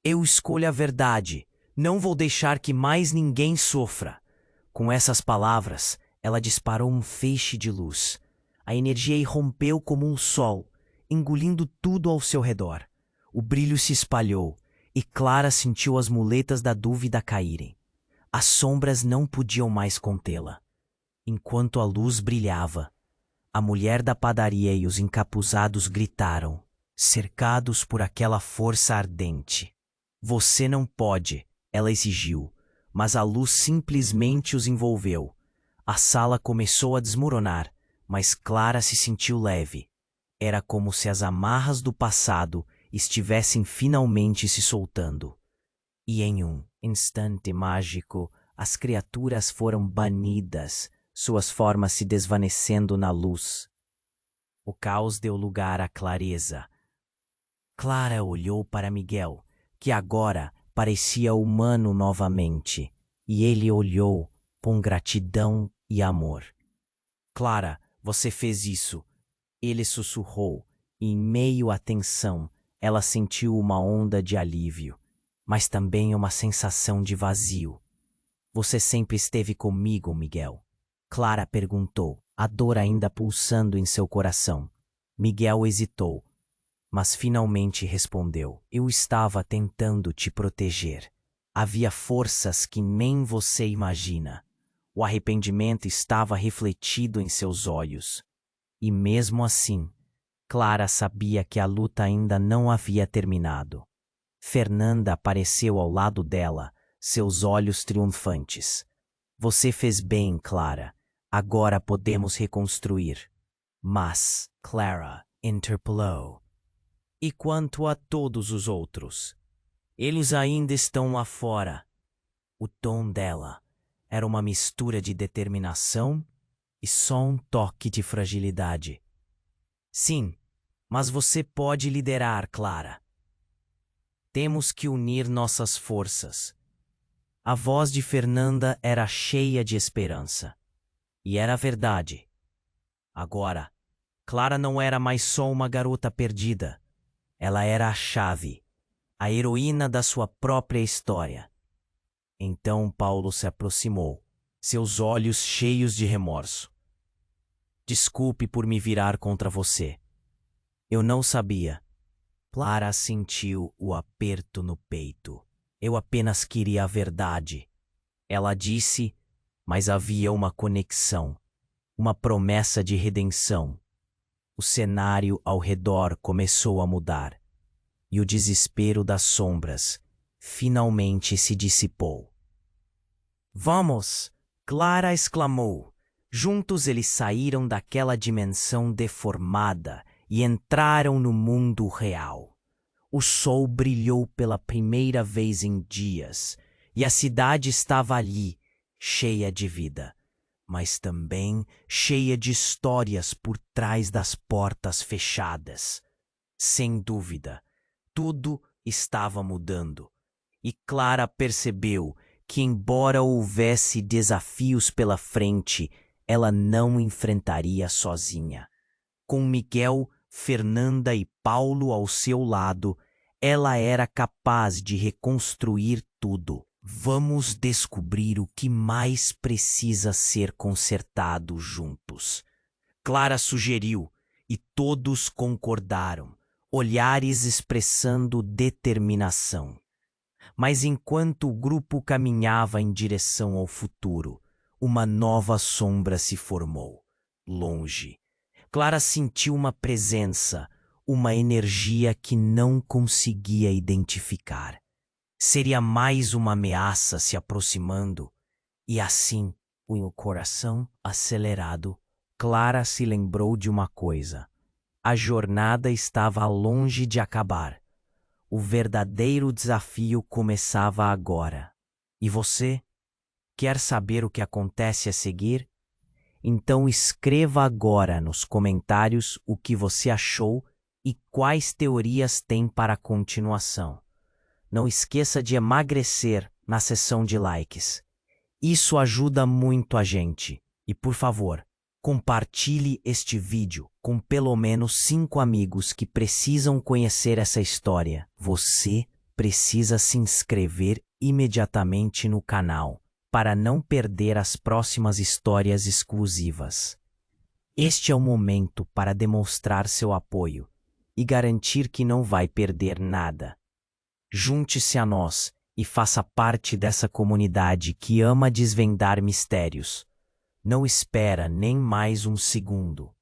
eu escolho a verdade, não vou deixar que mais ninguém sofra. Com essas palavras, ela disparou um feixe de luz. A energia irrompeu como um sol, engolindo tudo ao seu redor. O brilho se espalhou, e Clara sentiu as muletas da dúvida caírem. As sombras não podiam mais contê-la. Enquanto a luz brilhava, a mulher da padaria e os encapuzados gritaram, cercados por aquela força ardente. Você não pode, ela exigiu, mas a luz simplesmente os envolveu. A sala começou a desmoronar, mas Clara se sentiu leve. Era como se as amarras do passado estivessem finalmente se soltando. E em um instante mágico, as criaturas foram banidas, suas formas se desvanecendo na luz. O caos deu lugar à clareza. Clara olhou para Miguel, que agora parecia humano novamente, e ele olhou com gratidão e amor. Clara, você fez isso. Ele sussurrou, e em meio à tensão, ela sentiu uma onda de alívio, mas também uma sensação de vazio. Você sempre esteve comigo, Miguel. Clara perguntou, a dor ainda pulsando em seu coração. Miguel hesitou, mas finalmente respondeu. Eu estava tentando te proteger. Havia forças que nem você imagina. O arrependimento estava refletido em seus olhos. E mesmo assim, Clara sabia que a luta ainda não havia terminado. Fernanda apareceu ao lado dela, seus olhos triunfantes. Você fez bem, Clara. Agora podemos reconstruir. Mas, Clara interpelou. E quanto a todos os outros? Eles ainda estão lá fora. O tom dela era uma mistura de determinação e só um toque de fragilidade. Sim, mas você pode liderar, Clara. Temos que unir nossas forças. A voz de Fernanda era cheia de esperança. E era verdade. Agora, Clara não era mais só uma garota perdida. Ela era a chave, a heroína da sua própria história. Então Paulo se aproximou, seus olhos cheios de remorso. Desculpe por me virar contra você. Eu não sabia. Clara sentiu o aperto no peito. Eu apenas queria a verdade. Ela disse, mas havia uma conexão, uma promessa de redenção. O cenário ao redor começou a mudar, e o desespero das sombras finalmente se dissipou. Vamos! Clara exclamou. Juntos eles saíram daquela dimensão deformada e entraram no mundo real. O sol brilhou pela primeira vez em dias, e a cidade estava ali, cheia de vida, mas também cheia de histórias por trás das portas fechadas. Sem dúvida, tudo estava mudando, e Clara percebeu que, embora houvesse desafios pela frente, ela não enfrentaria sozinha. Com Miguel, Fernanda e Paulo ao seu lado, ela era capaz de reconstruir tudo. Vamos descobrir o que mais precisa ser consertado juntos. Clara sugeriu, e todos concordaram, olhares expressando determinação. Mas enquanto o grupo caminhava em direção ao futuro, uma nova sombra se formou, longe. Clara sentiu uma presença, uma energia que não conseguia identificar. Seria mais uma ameaça se aproximando, e assim, com o coração acelerado, Clara se lembrou de uma coisa. A jornada estava longe de acabar. O verdadeiro desafio começava agora. E você? Quer saber o que acontece a seguir? Então escreva agora nos comentários o que você achou e quais teorias tem para a continuação. Não esqueça de emagrecer na seção de likes. Isso ajuda muito a gente. E por favor, compartilhe este vídeo com pelo menos 5 amigos que precisam conhecer essa história. Você precisa se inscrever imediatamente no canal para não perder as próximas histórias exclusivas. Este é o momento para demonstrar seu apoio e garantir que não vai perder nada. Junte-se a nós e faça parte dessa comunidade que ama desvendar mistérios. Não espera nem mais um segundo.